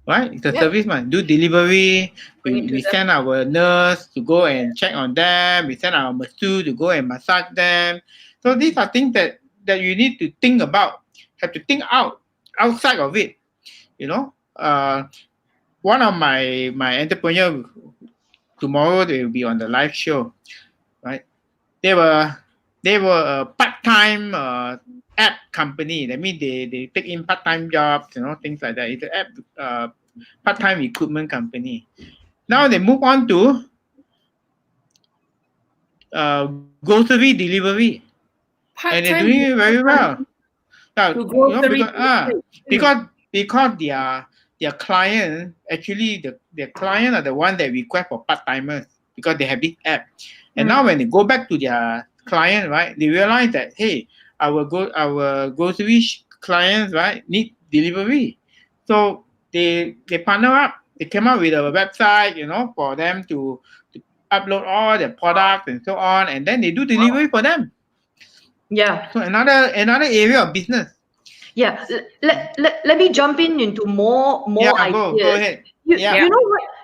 right? It's a Yep. service man. Do delivery. Bring it to We them. send our nurse to go and check on them. We send our masseuse to go and massage them. So these are things that you need to think about. Have to think outside of it. You know, one of my entrepreneur, tomorrow they will be on the live show, right? They were a part-time app company. That means they take in part-time jobs, things like that. It's an app part-time recruitment company. Now they move on to grocery delivery, and they're doing it very well. Now, because their client, actually their client are the one that request for part-timers, because they have this app. And now when they go back to their client, right, they realize that, hey, our grocery clients, right, need delivery. So they partner up. They came up with a website, for them to upload all their products and so on, and then they do delivery for them. Yeah. So another area of business. Yeah, let me jump into more ideas. Go ahead.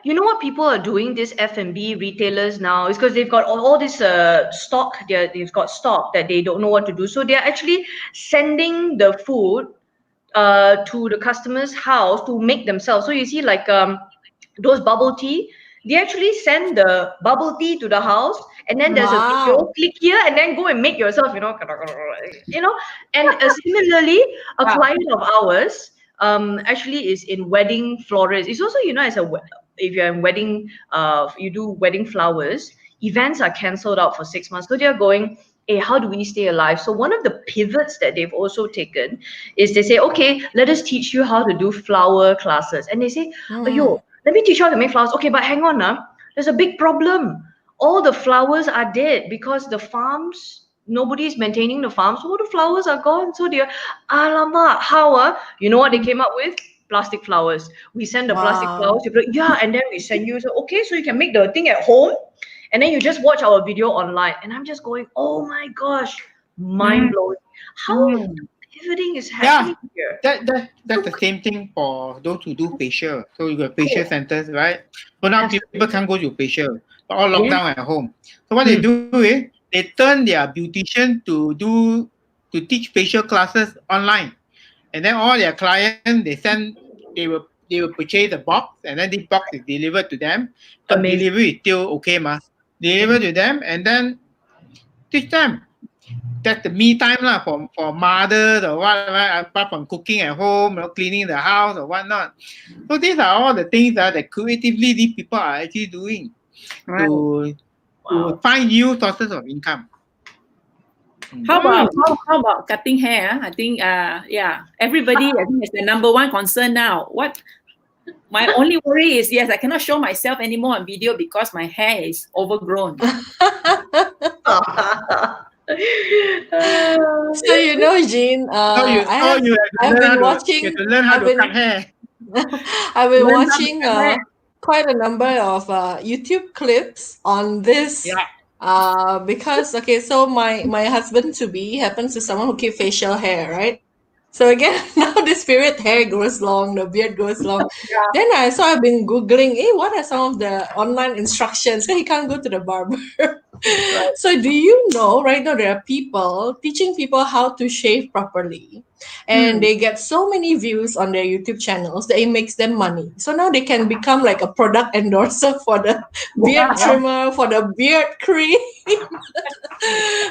You know what people are doing, these F&B retailers now, is because they've got all this stock. They've got stock that they don't know what to do, so they're actually sending the food to the customer's house to make themselves. So you see, like those bubble tea, they actually send the bubble tea to the house, and then there's a video, click here and then go and make yourself, and similarly, a client of ours actually is in wedding florist. It's also, if you're in wedding, you do wedding flowers, events are cancelled out for 6 months, so they're going, hey, how do we stay alive? So one of the pivots that they've also taken is they say, okay, let us teach you how to do flower classes. And they say, yo, let me teach you how to make flowers. Okay, but hang on now. There's a big problem. All the flowers are dead because the farms, nobody's maintaining the farms. So all the flowers are gone. So they're, alamak, how? You know what they came up with? Plastic flowers. We send the plastic flowers. And then we send you. So, okay, so you can make the thing at home. And then you just watch our video online. And I'm just going, oh my gosh, mind blowing. How pivoting is happening here. That's the same thing for those who do facial. So you got facial centers, right? So now people can't go to facial. They're all locked down at home. So what they do is they turn their beautician to teach facial classes online. And then all their clients, they will purchase a box, and then this box is delivered to them. But delivery is still okay, deliver to them and then teach them. That's the me time for mothers or what, right? Apart from cooking at home, cleaning the house or whatnot. So these are all the things that creatively these people are actually doing to find new sources of income. How about cutting hair? I think everybody, I think it's the number one concern now. My only worry is, I cannot show myself anymore on video because my hair is overgrown. So Jeanne, I've been watching. You have to learn how to cut hair. I've been watching quite a number of YouTube clips on this. Because so my husband to be happens to someone who keep facial hair, right? So again, now the spirit hair grows long, the beard grows long. Then I've been Googling, what are some of the online instructions? So he can't go to the barber. So do you know, right now there are people teaching people how to shave properly. And they get so many views on their YouTube channels that it makes them money. So now they can become like a product endorser for the beard trimmer, for the beard cream.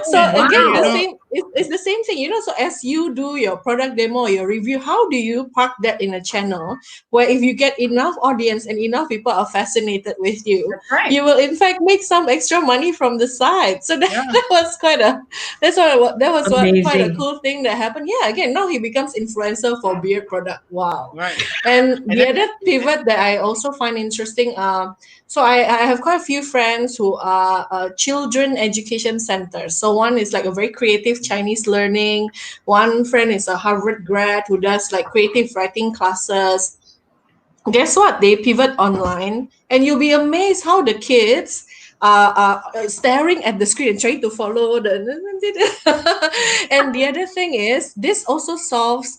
So again, it's the same thing, So as you do your product demo, your review, how do you park that in a channel where if you get enough audience and enough people are fascinated with you, you will in fact make some extra money from the side. So that was quite a cool thing that happened. Again, now he becomes influencer for beard product. Wow. Right. And the other pivot that I also find interesting, so I have quite a few friends who are children education centers. So one is like a very creative Chinese learning. One friend is a Harvard grad who does like creative writing classes. guess what? They pivot online, and you'll be amazed how the kids are staring at the screen and trying to follow the. And the other thing is, this also solves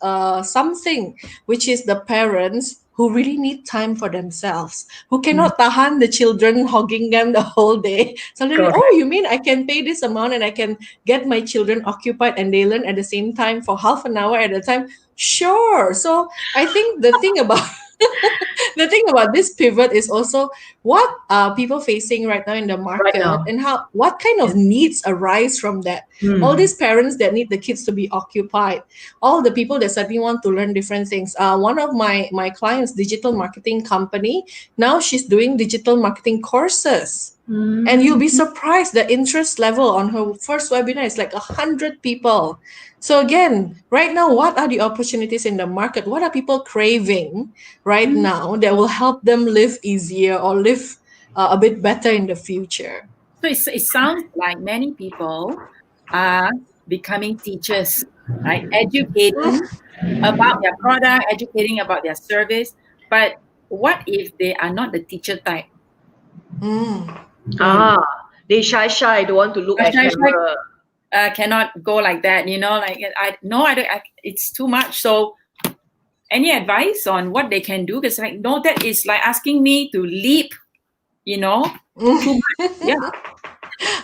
something, which is the parents who really need time for themselves, who cannot tahan the children hogging them the whole day. Suddenly, Correct. oh, you mean I can pay this amount and I can get my children occupied and they learn at the same time for half an hour at a time? Sure. So I think the thing about the thing about this pivot is also what are people facing right now in the market, now. and how what kind of needs arise from that. All these parents that need the kids to be occupied, all the people that suddenly want to learn different things. One of my clients, digital marketing company, now she's doing digital marketing courses. And you'll be surprised the interest level on her first webinar is like 100 people. So again, right now, what are the opportunities in the market? What are people craving right now that will help them live easier or live a bit better in the future? So it sounds like many people are becoming teachers, right? Educating about their product, educating about their service. But what if they are not the teacher type? They shy, don't want to look at Shy, camera. Cannot go like that, like I don't, it's too much. So any advice on what they can do? Because that is like asking me to leap, too much. Yeah.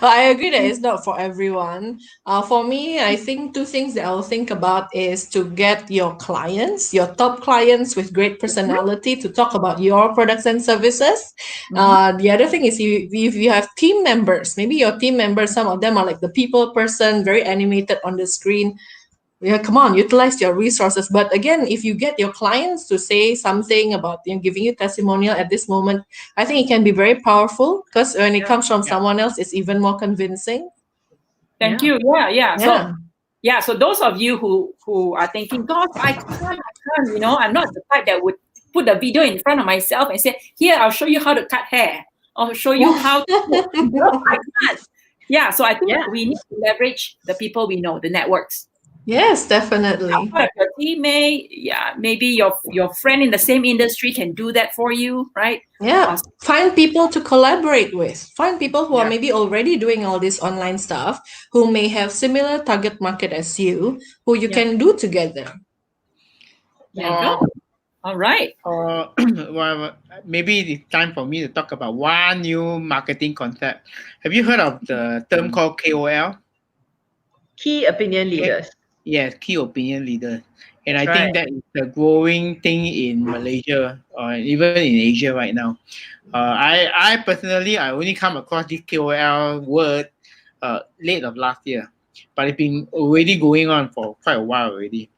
Well, I agree that it's not for everyone. For me, I think two things that I'll think about is to get your clients, your top clients with great personality, to talk about your products and services. The other thing is if you have team members, maybe your team members, some of them are like the people person, very animated on the screen. Yeah, come on, utilize your resources. But again, if you get your clients to say something about giving you testimonial at this moment, I think it can be very powerful, because when it comes from someone else, it's even more convincing. Thank you. Yeah. Yeah. So those of you who are thinking, God, I can't, I'm not the type that would put the video in front of myself and say, here, I'll show you how to cut hair. I'll show you how to I can't. Yeah, so I think we need to leverage the people we know, the networks. Yes, definitely. Your teammate, maybe your friend in the same industry can do that for you, right? Yeah, find people to collaborate with. Find people who are maybe already doing all this online stuff, who may have similar target market as you, who you can do together. All right. Well, maybe it's time for me to talk about one new marketing concept. Have you heard of the term called KOL? Key opinion leaders. Yes, key opinion leaders. And I think that is a growing thing in Malaysia or even in Asia right now. I personally, I only come across this KOL word late of last year, but it's been already going on for quite a while already.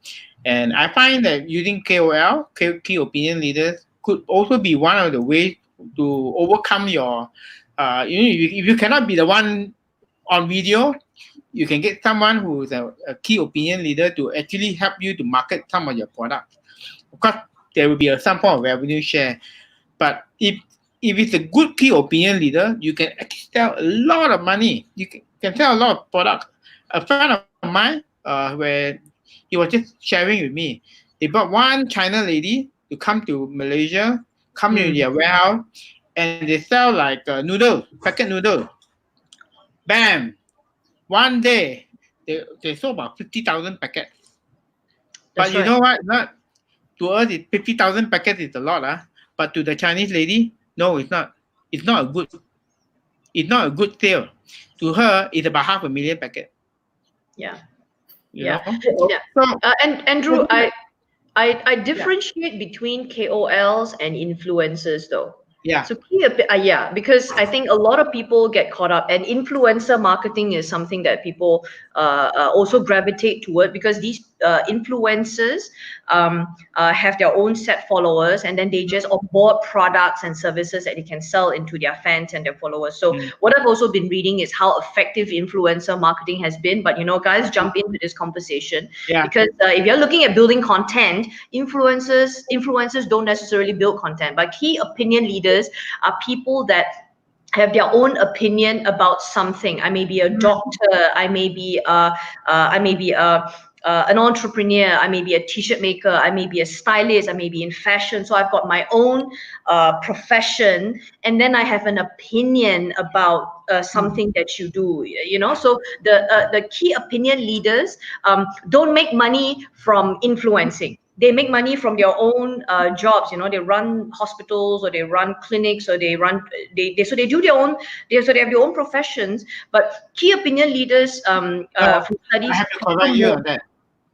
And I find that using KOL, key opinion leaders, could also be one of the ways to overcome your, if you cannot be the one on video, you can get someone who is a key opinion leader to actually help you to market some of your products. Of course, there will be some form of revenue share. But if it's a good key opinion leader, you can actually sell a lot of money. You can sell a lot of products. A friend of mine, where he was just sharing with me, they brought one China lady to come to Malaysia, come to their warehouse, and they sell like noodles, packet noodles. Bam! One day, they sold about 50,000 packets. But you know what? Not to us, 50,000 packets is a lot, but to the Chinese lady, no, it's not. It's not a good sale. To her, it's about 500,000 packets. Yeah. You know? So, and Andrew, I differentiate between KOLs and influencers, though. Yeah. So because I think a lot of people get caught up, and influencer marketing is something that people also gravitate toward, because these influencers have their own set followers, and then they just onboard products and services that they can sell into their fans and their followers. So what I've also been reading is how effective influencer marketing has been. But guys, jump into this conversation, because if you're looking at building content, influencers don't necessarily build content, but key opinion leaders are people that have their own opinion about something. I may be a doctor, I may be a an entrepreneur, I may be a t-shirt maker, I may be a stylist, I may be in fashion. So I've got my own profession, and then I have an opinion about something that you do. So the key opinion leaders don't make money from influencing. They make money from their own jobs. They run hospitals, or they run clinics, or they do their own. They have their own professions. But key opinion leaders from studies. I have to correct you on that.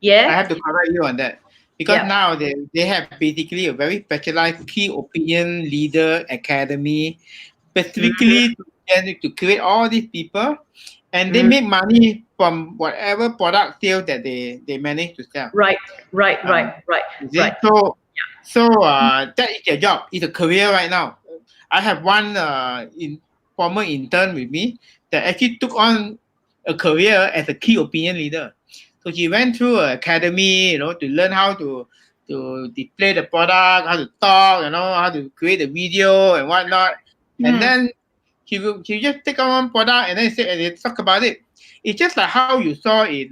Yeah. I have to correct you on that, because Yeah. now they have basically a very specialized key opinion leader academy, specifically to create all these people, and they make money from whatever product sales that they manage to sell. Right. You see? So that is their job. It's a career right now. I have one former intern with me that actually took on a career as a key opinion leader. So she went through an academy, to learn how to display the product, how to talk, how to create a video and whatnot. And then she just take on one product and then they talk about it. It's just like how you saw in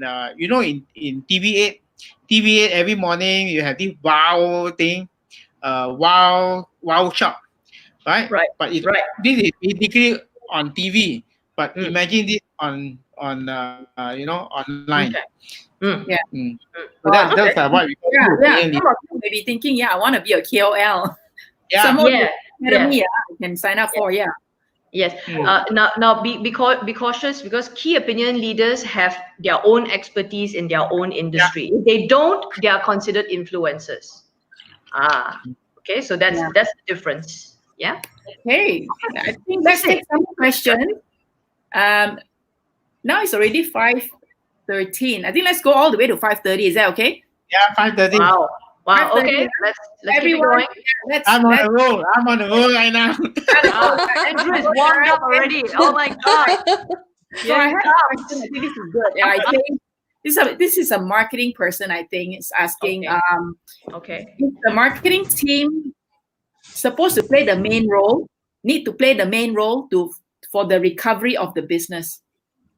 in TV8. TV8 every morning you have this wow thing, wow shop, right? Right. But this is basically on TV. But imagine this on online. Okay. So those are what we call Some of you may be thinking, I want to be a KOL. Some of the academy, you can sign up for. Yes. Now be cautious, because key opinion leaders have their own expertise in their own industry. If they don't, they are considered influencers. Okay. So that's the difference. Yeah. Okay. I think let's take some questions. Now it's already 5:13. I think let's go all the way to 5:30. Is that okay? Yeah, 5:30. Wow. Okay. Let's everyone. keep it going. I'm on the roll. I'm on the roll right now. Andrew is warmed up already. Oh my God. So I have a question. I think this is good. I think this is a marketing person. I think is asking. Okay. Is the marketing team supposed to play the main role? Need to play the main role for the recovery of the business.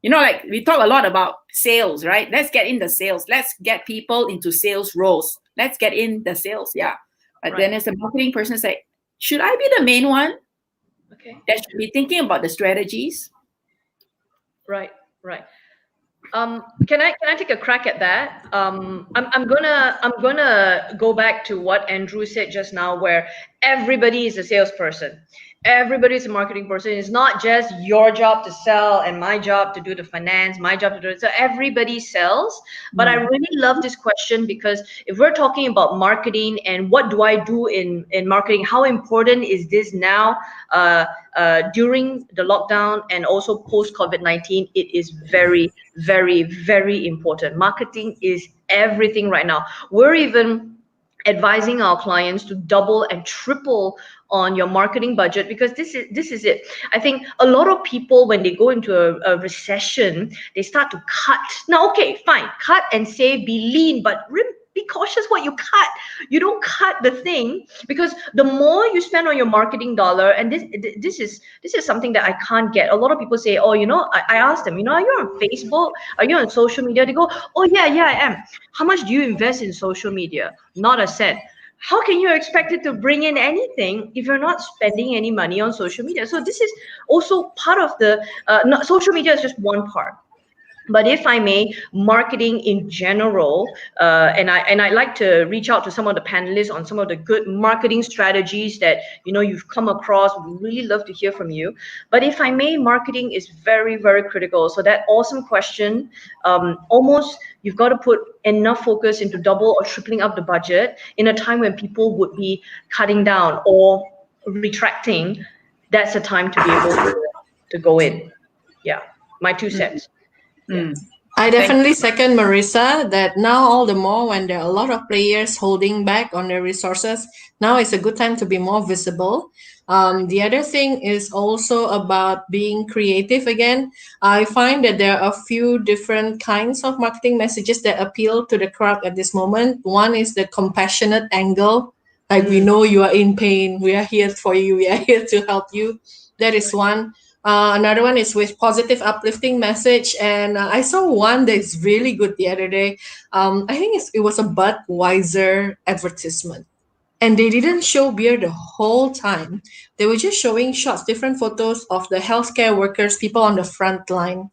Like we talk a lot about sales, right? Let's get in the sales. Let's get people into sales roles. Let's get in the sales, But then as a marketing person, say, should I be the main one? Okay. That should be thinking about the strategies. Right. Can I take a crack at that? I'm gonna go back to what Andrew said just now, where everybody is a salesperson. Everybody is a marketing person. It's not just your job to sell and my job to do the finance, my job to do it. So everybody sells. But I really love this question, because if we're talking about marketing and what do I do in marketing, how important is this now during the lockdown and also post-COVID-19? It is very, very, very important. Marketing is everything right now. We're even advising our clients to double and triple on your marketing budget, because this is it. I think a lot of people, when they go into a recession, they start to cut. Now, okay, fine, cut and save, be lean, but be cautious what you cut. You don't cut the thing, because the more you spend on your marketing dollar, and this is something that I can't get. A lot of people say, I asked them, are you on Facebook? Are you on social media? They go, oh yeah, I am. How much do you invest in social media? Not a cent. How can you expect it to bring in anything if you're not spending any money on social media? So this is also part of the social media is just one part. But if I may, marketing in general, and I'd like to reach out to some of the panelists on some of the good marketing strategies that you've come across. We'd really love to hear from you. But if I may, marketing is very, very critical. So that awesome question, almost you've got to put enough focus into double or tripling up the budget in a time when people would be cutting down or retracting. That's a time to be able to go in. Yeah, my 2 cents. I definitely second Maresa that now all the more when there are a lot of players holding back on their resources, now is a good time to be more visible. The other thing is also about being creative again. I find that there are a few different kinds of marketing messages that appeal to the crowd at this moment. One is the compassionate angle. Like, we know you are in pain. We are here for you. We are here to help you. That is one. Another one is with positive, uplifting message. And I saw one that's really good the other day. I think it was a Budweiser advertisement. And they didn't show beer the whole time. They were just showing shots, different photos of the healthcare workers, people on the front line,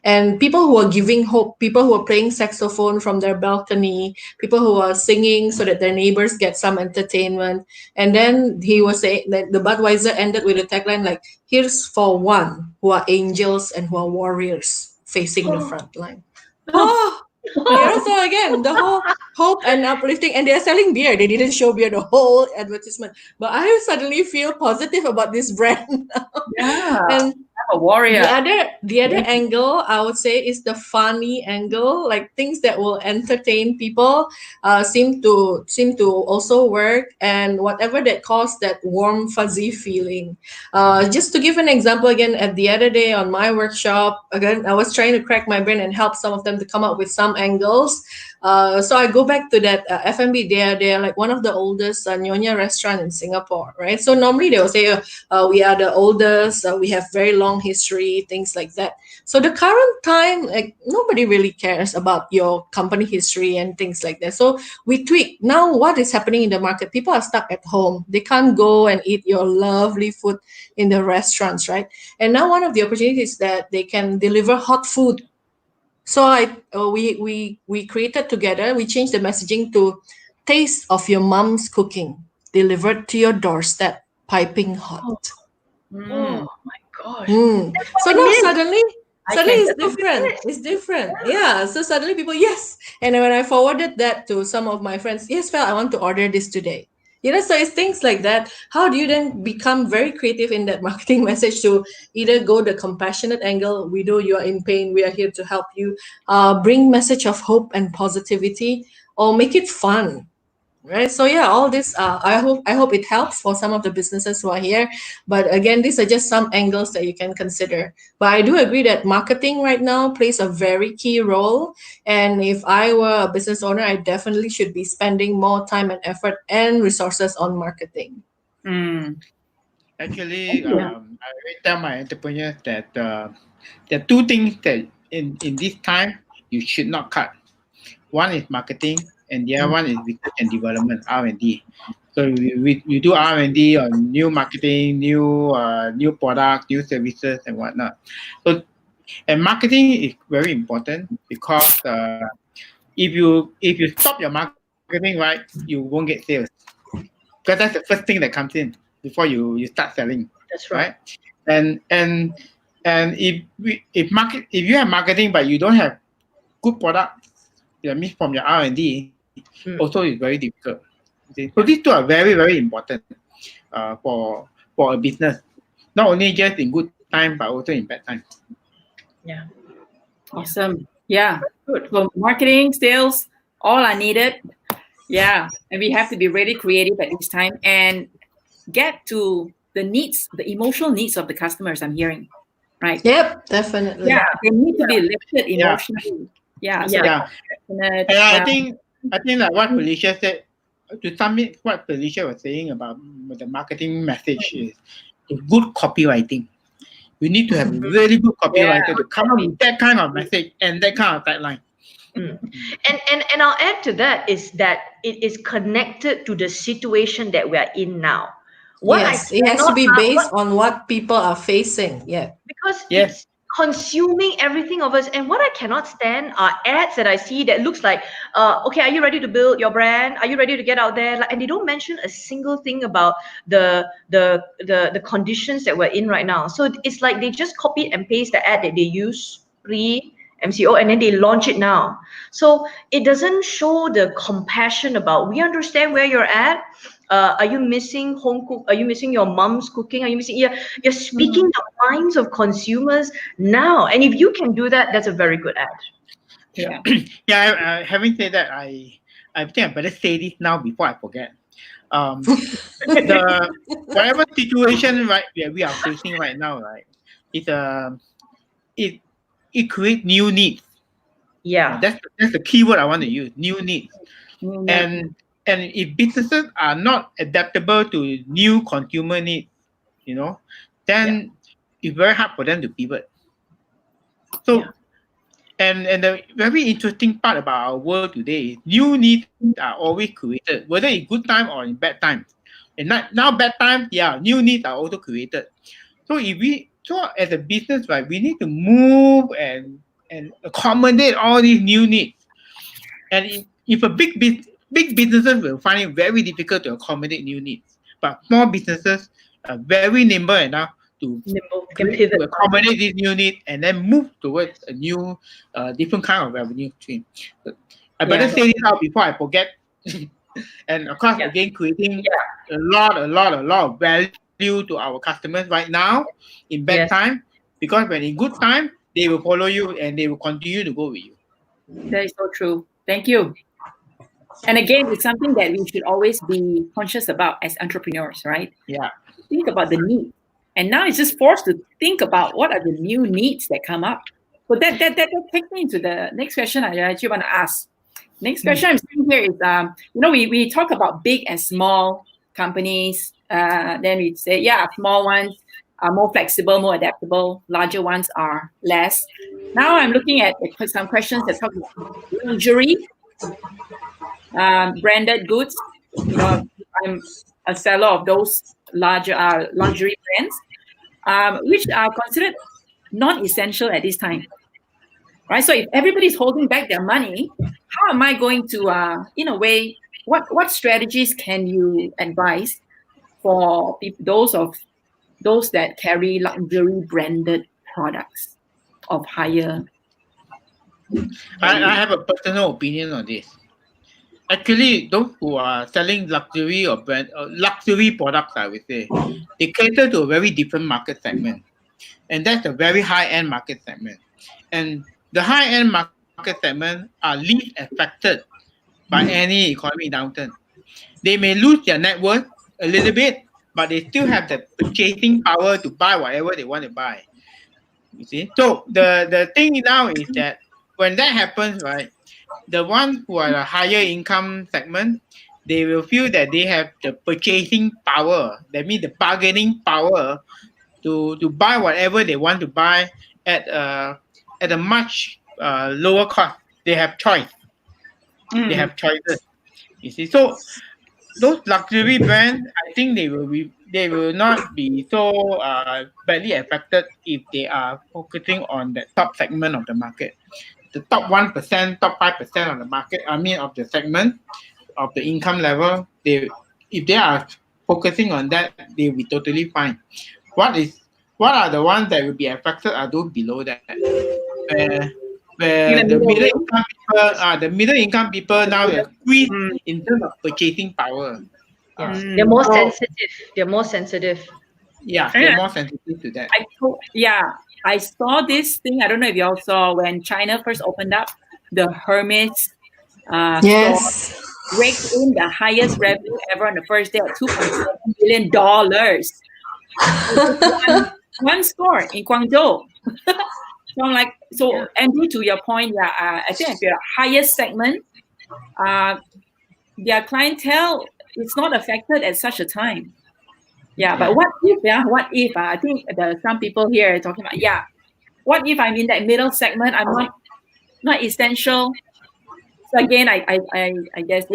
and people who are giving hope, people who are playing saxophone from their balcony, people who are singing so that their neighbors get some entertainment. And then he was saying that the Budweiser ended with a tagline like, "Here's for one who are angels and who are warriors facing the front line." Oh, so again, the whole hope and uplifting, and they're selling beer. They didn't show beer the whole advertisement, but I suddenly feel positive about this brand. Yeah. And I'm a warrior. the other angle I would say is the funny angle, like things that will entertain people seem to also work, and whatever that cause that warm fuzzy feeling. Just to give an example, again, at the other day on my workshop, again, I was trying to crack my brain and help some of them to come up with some angles. So I go back to that F&B. They're like one of the oldest Nyonya restaurant in Singapore, right? So normally they will say, we are the oldest, we have very long history, things like that. So the current time, like nobody really cares about your company history and things like that. So we tweak. Now what is happening in the market? People are stuck at home. They can't go and eat your lovely food in the restaurants, right? And now one of the opportunities is that they can deliver hot food. So we created together. We changed the messaging to taste of your mom's cooking delivered to your doorstep, piping hot. Oh my gosh. So now suddenly I suddenly can it's different. It's different. Yeah. So suddenly people, yes. And then when I forwarded that to some of my friends, yes, well, I want to order this today. So it's things like that. How do you then become very creative in that marketing message to either go the compassionate angle, we know you are in pain, we are here to help you, bring message of hope and positivity, or make it fun, right? So yeah, all this, I hope it helps for some of the businesses who are here. But again, these are just some angles that you can consider. But I do agree that marketing right now plays a very key role, and if I were a business owner, I definitely should be spending more time and effort and resources on marketing. Actually, I always tell my entrepreneurs that there are two things that in this time you should not cut. One is marketing, and the other one is research and development, R&D. So we do R&D on new marketing, new products, new services, and whatnot. So, and marketing is very important because if you stop your marketing, right, you won't get sales, because that's the first thing that comes in before you start selling. That's right. And if you have marketing but you don't have good product, that means from your R&D, also is very difficult. So these two are very, very important for a business, not only just in good time but also in bad time. Yeah. Awesome. Yeah. Good. So marketing, sales, all are needed. Yeah. And we have to be really creative at this time and get to the needs, the emotional needs of the customers, I'm hearing. Right. Yep, definitely. Yeah. They need to be lifted emotionally. Yeah. So And I think like what Felicia said, to sum it, what Felicia was saying about the marketing message is good copywriting. You need to have a really good copywriter to come up with that kind of message and that kind of tagline. And I'll add to that is that it is connected to the situation that we are in now. It has to be based on what people are facing. Yeah. Because it's consuming everything of us. And what I cannot stand are ads that I see that looks like, okay, are you ready to build your brand? Are you ready to get out there? And they don't mention a single thing about the conditions that we're in right now. So it's like they just copy and paste the ad that they use MCO, and then they launch it now. So it doesn't show the compassion about, we understand where you're at. Are you missing home cook? Are you missing your mom's cooking? Are you missing? You're speaking the minds of consumers now, and if you can do that, that's a very good ad. Having said that, I think I better say this now before I forget. The whatever situation we are facing right now, right, it creates new needs. Yeah, that's the key word I want to use. New needs. And if businesses are not adaptable to new consumer needs, then it's very hard for them to pivot. So, and the very interesting part about our world today is new needs are always created, whether in good time or in bad time. And now bad time, new needs are also created. So as a business, right, we need to move and accommodate all these new needs. And if big businesses will find it very difficult to accommodate new needs, but small businesses are very nimble enough to accommodate these new needs and then move towards a new, different kind of revenue stream. I better say this out before I forget. And of course, again, creating a lot of value to our customers right now in bad time, because when in good time, they will follow you and they will continue to go with you. That is so true. Thank you. And again, it's something that we should always be conscious about as entrepreneurs, right? Yeah. Think about the need. And now it's just forced to think about what are the new needs that come up. So that takes me into the next question I actually want to ask. Next question I'm seeing here is, we talk about big and small companies. Then we say, small ones are more flexible, more adaptable. Larger ones are less. Now I'm looking at some questions that talk about luxury, branded goods. I'm a seller of those larger luxury brands, which are considered non-essential at this time. Right? So if everybody's holding back their money, how am I going to, in a way, what strategies can you advise for those that carry luxury branded products of higher? I have a personal opinion on this. Actually, those who are selling luxury or luxury products, I would say, they cater to a very different market segment, and that's a very high-end market segment. And the high-end market segment are least affected by any economic downturn. They may lose their net worth a little bit, but they still have the purchasing power to buy whatever they want to buy. You see? So the thing now is that when that happens, right, the ones who are a higher income segment, they will feel that they have the purchasing power. That means the bargaining power to buy whatever they want to buy at a much lower cost. They have choice. They have choices. You see, so those luxury brands, I think they will not be so badly affected if they are focusing on the top segment of the market, the top 1%, top 5% of the market. I mean, of the segment of the income level. If they are focusing on that, they will be totally fine. What are the ones that will be affected are those below that, where the middle income people now are squeezed in terms of purchasing power. They're more sensitive. They're more sensitive. Yeah, they're more sensitive to that. I saw this thing. I don't know if you all saw when China first opened up, the Hermes store raked in the highest revenue ever on the first day at $2.7 billion. One store in Guangzhou. So I'm like, Andy, to your point, I think if you're highest segment, their clientele is not affected at such a time. But what if, I think there are some people here talking about, what if I'm in that middle segment, I'm not essential. So again, I guess,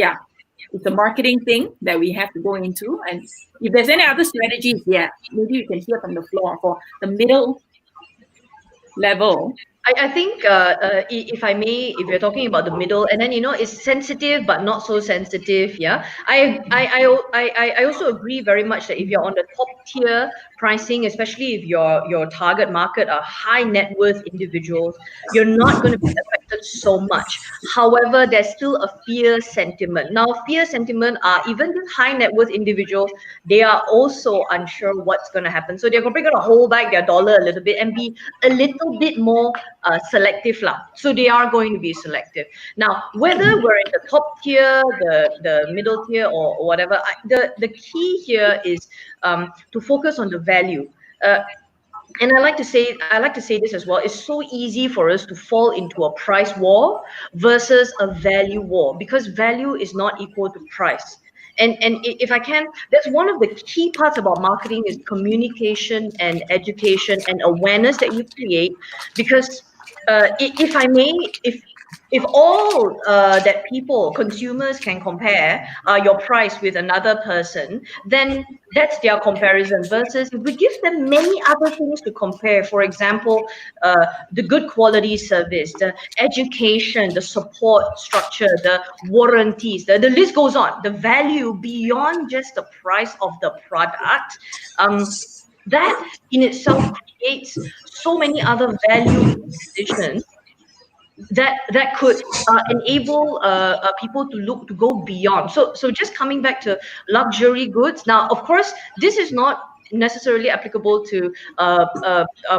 it's a marketing thing that we have to go into. And if there's any other strategies, maybe you can hear from the floor for the middle level. I think if I may, if you're talking about the middle, and then it's sensitive but not so sensitive. I also agree very much that if you're on the top tier pricing, especially if your target market are high net worth individuals, you're not going to be affected so much. However, there's still a fear sentiment. Now, fear sentiment are even the high net worth individuals, they are also unsure what's going to happen. So they're probably going to hold back their dollar a little bit and be a little bit more selective lah. So they are going to be selective. Now, whether we're in the top tier, the middle tier, or whatever, the key here is to focus on the value. And I like to say this as well. It's so easy for us to fall into a price war versus a value war, because value is not equal to price. if I can, that's one of the key parts about marketing is communication and education and awareness that you create. Because if I may, if all that people, consumers can compare your price with another person, then that's their comparison. Versus if we give them many other things to compare, for example, the good quality service, the education, the support structure, the warranties, the list goes on, the value beyond just the price of the product, that in itself creates so many other value propositions that could enable people to go beyond. So just coming back to luxury goods. Now, of course, this is not necessarily applicable to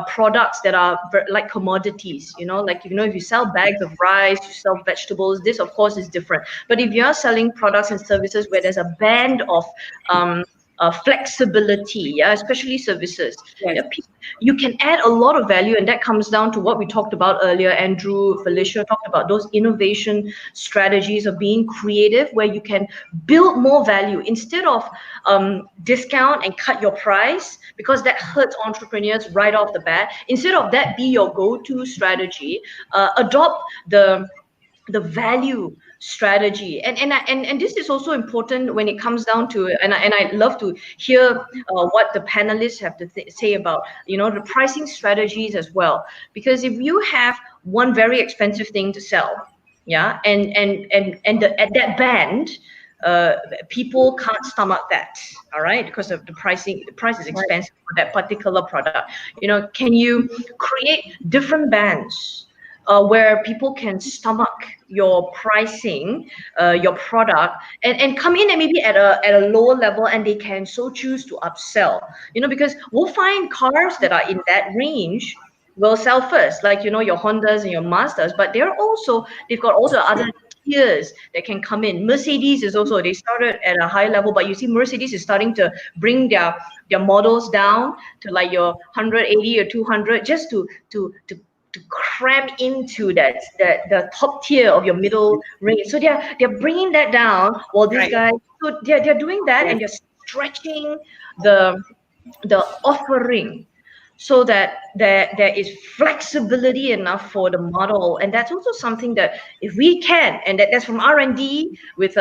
products that are like commodities, like, if you sell bags of rice, you sell vegetables, this of course is different. But if you are selling products and services where there's a band of flexibility, especially services, you can add a lot of value, and that comes down to what we talked about earlier. Andrew, Felicia talked about those innovation strategies of being creative, where you can build more value instead of discount and cut your price, because that hurts entrepreneurs right off the bat. Instead of that be your go-to strategy, adopt the value strategy, and this is also important when it comes down to, and I'd love to hear what the panelists have to say about the pricing strategies as well. Because if you have one very expensive thing to sell, and at that band, people can't stomach that, all right, because of the pricing. The price is expensive for that particular product. Can you create different bands where people can stomach your pricing, your product, and come in and maybe at a lower level, and they can so choose to upsell, because we'll find cars that are in that range will sell first, like, your Hondas and your Mazdas, but they've got all the other tiers that can come in. Mercedes is also, they started at a high level, but you see Mercedes is starting to bring their models down to like your 180 or 200, just to cram into the top tier of your middle range. So they're bringing that down, while these guys, so they're doing that, and they're stretching the offering so that there is flexibility enough for the model. And that's also something that if we can, and that's from R&D, with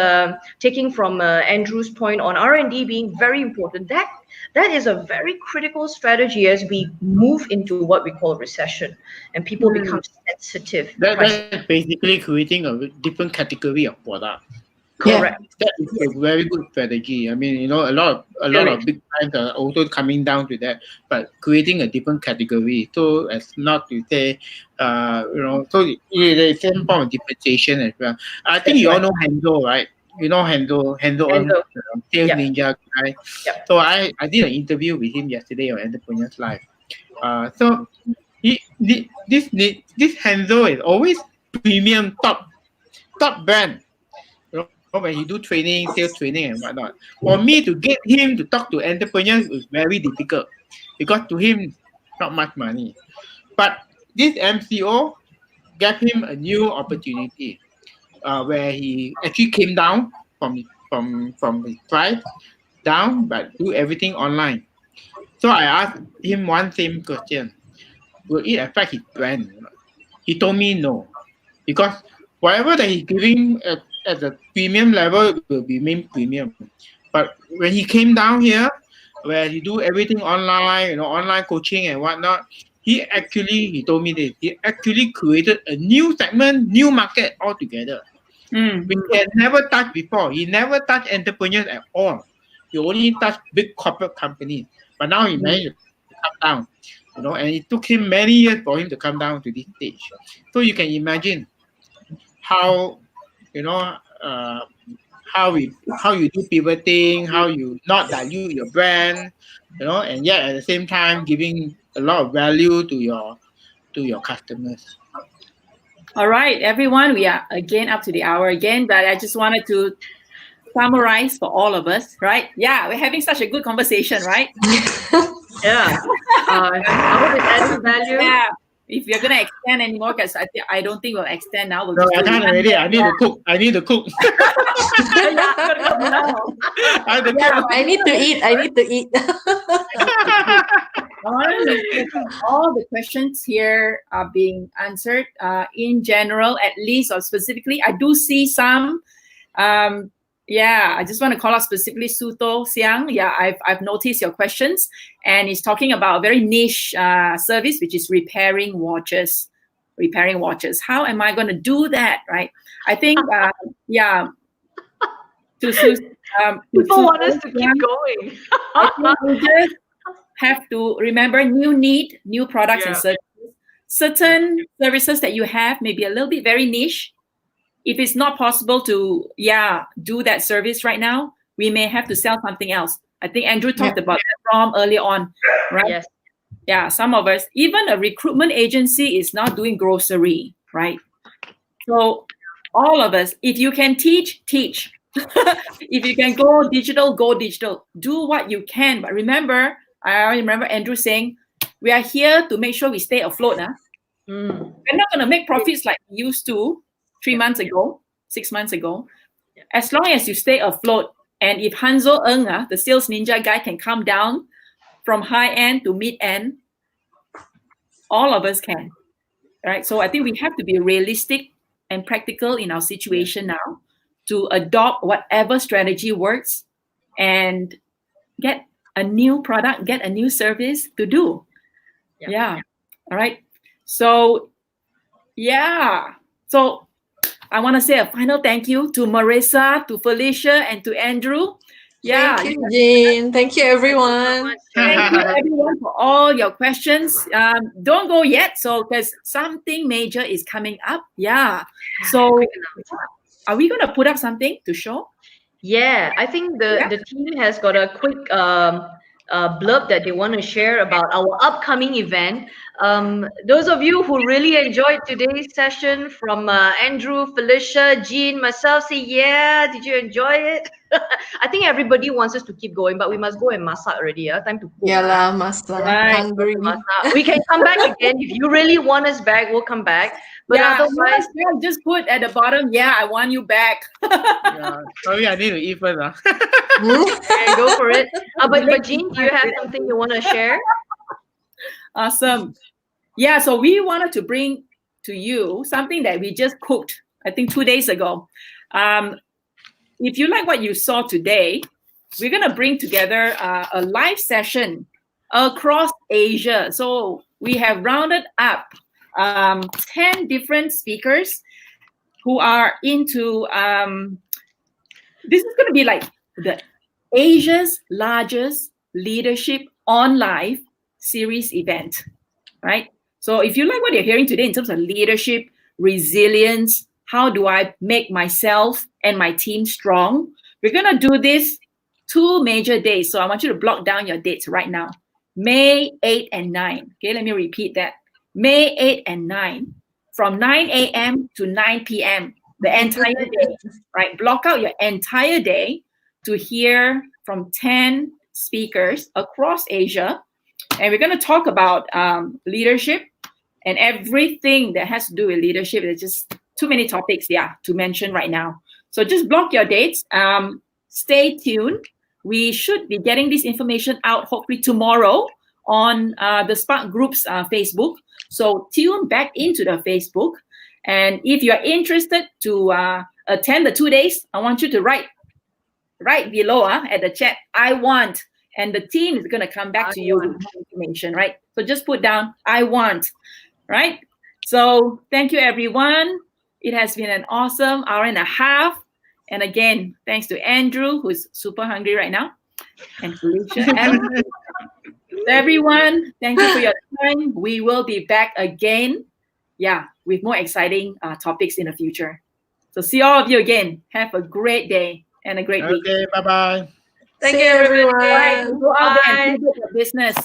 taking from Andrew's point on R&D being very important, that is a very critical strategy as we move into what we call recession, and people become sensitive. That's basically creating a different category of product. Correct. That is a very good strategy. I mean, a lot of big brands are also coming down to that, but creating a different category, so as not to say, so the same form of differentiation as well. I think you all know Hendo, right? Hendo, sales ninja guy. Yep. So I did an interview with him yesterday on Entrepreneurs Live. So this Hendo is always premium top brand. When he do training, sales training and whatnot. For me to get him to talk to entrepreneurs was very difficult, because to him, not much money. But this MCO gave him a new opportunity, where he actually came down from his price down, but do everything online. So I asked him one same question: will it affect his brand? He told me no, because whatever that he's giving at the premium level will remain premium. But when he came down here, where he do everything online, online coaching and whatnot, he told me this, he actually created a new segment, new market altogether. We had never touched before. He never touched entrepreneurs at all. He only touched big corporate companies. But now he managed to come down, and it took him many years for him to come down to this stage. So you can imagine how how you do pivoting, how you not dilute your brand, and yet at the same time giving a lot of value to your customers. All right, everyone, we are again up to the hour again, but I just wanted to summarize for all of us, right? Yeah, we're having such a good conversation, right? Yeah. I hope it's adding value. if you're gonna extend anymore, because I don't think we'll extend now. We'll No, just I do can't one already. more. I need to cook. I need to cook. I have to cook. I need to eat. I need to eat. I want to make sure that all the questions here are being answered in general, at least, or specifically. I do see some. I just want to call out specifically Suto Siang. Yeah, I've noticed your questions, and he's talking about a very niche service, which is repairing watches. Repairing watches. How am I going to do that? Right? I think People want us to keep going. I think we just have to remember new products and services. Certain services that you have may be a little bit very niche. If it's not possible to do that service right now, we may have to sell something else. I think Andrew talked about that from early on, right? Yes. Yeah, some of us, even a recruitment agency is not doing grocery, right? So all of us, if you can teach. If you can go digital, go digital. Do what you can. But remember, I remember Andrew saying, we are here to make sure we stay afloat. We're not going to make profits like we used to 3 months ago, 6 months ago. As long as you stay afloat, and if Hanzo Ng, the sales ninja guy, can come down from high end to mid end, all of us can. Right? So I think we have to be realistic and practical in our situation now to adopt whatever strategy works and get a new product, get a new service to do. Yeah. All right. So, So I want to say a final thank you to Maresa, to Felicia, and to Andrew. Thank you, Jeanne. Thank you, everyone. Thank you, everyone, for all your questions. Don't go yet, because something major is coming up. So are we going to put up something to show? Yeah, I think the team has got a quick blurb that they want to share about our upcoming event. Those of you who really enjoyed today's session, from Andrew, Felicia, Jeanne, myself, say did you enjoy it? I think everybody wants us to keep going, but we must go and masak already. Time to cook. Yeah, masak. Hungry. We can come back again. If you really want us back, we'll come back. But otherwise, just put at the bottom, I want you back. Sorry, I need to eat first. Okay, go for it. But Jeanne, do you have something you want to share? Awesome. So we wanted to bring to you something that we just cooked, I think 2 days ago. If you like what you saw today, we're going to bring together a live session across Asia. So we have rounded up 10 different speakers who are into, this is going to be like the Asia's largest leadership on live series event, right? So if you like what you're hearing today in terms of leadership, resilience, how do I make myself and my team strong? We're going to do this 2 major days. So I want you to block down your dates right now. May 8 and 9. Okay, let me repeat that. May 8 and 9, from 9 a.m. to 9 p.m. the entire day, right? Block out your entire day to hear from 10 speakers across Asia. And we're going to talk about leadership and everything that has to do with leadership. There's just too many topics, to mention right now. So just block your dates. Stay tuned. We should be getting this information out hopefully tomorrow on the Spark Group's Facebook. So tune back into the Facebook. And if you're interested to attend the 2 days, I want you to write below at the chat, I want. And the team is going to come back to you with more information, right? So just put down, I want, right? So thank you, everyone. It has been an awesome hour and a half. And again, thanks to Andrew, who's super hungry right now, and Felicia. And everyone, thank you for your time. We will be back again, with more exciting topics in the future. So see all of you again. Have a great day and a great week. Okay, bye-bye. Thank you, everyone. Go out there and do your business.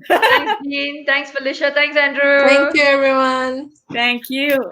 Thanks, Jeanne. Thanks, Felicia. Thanks, Andrew. Thank you, everyone. Thank you.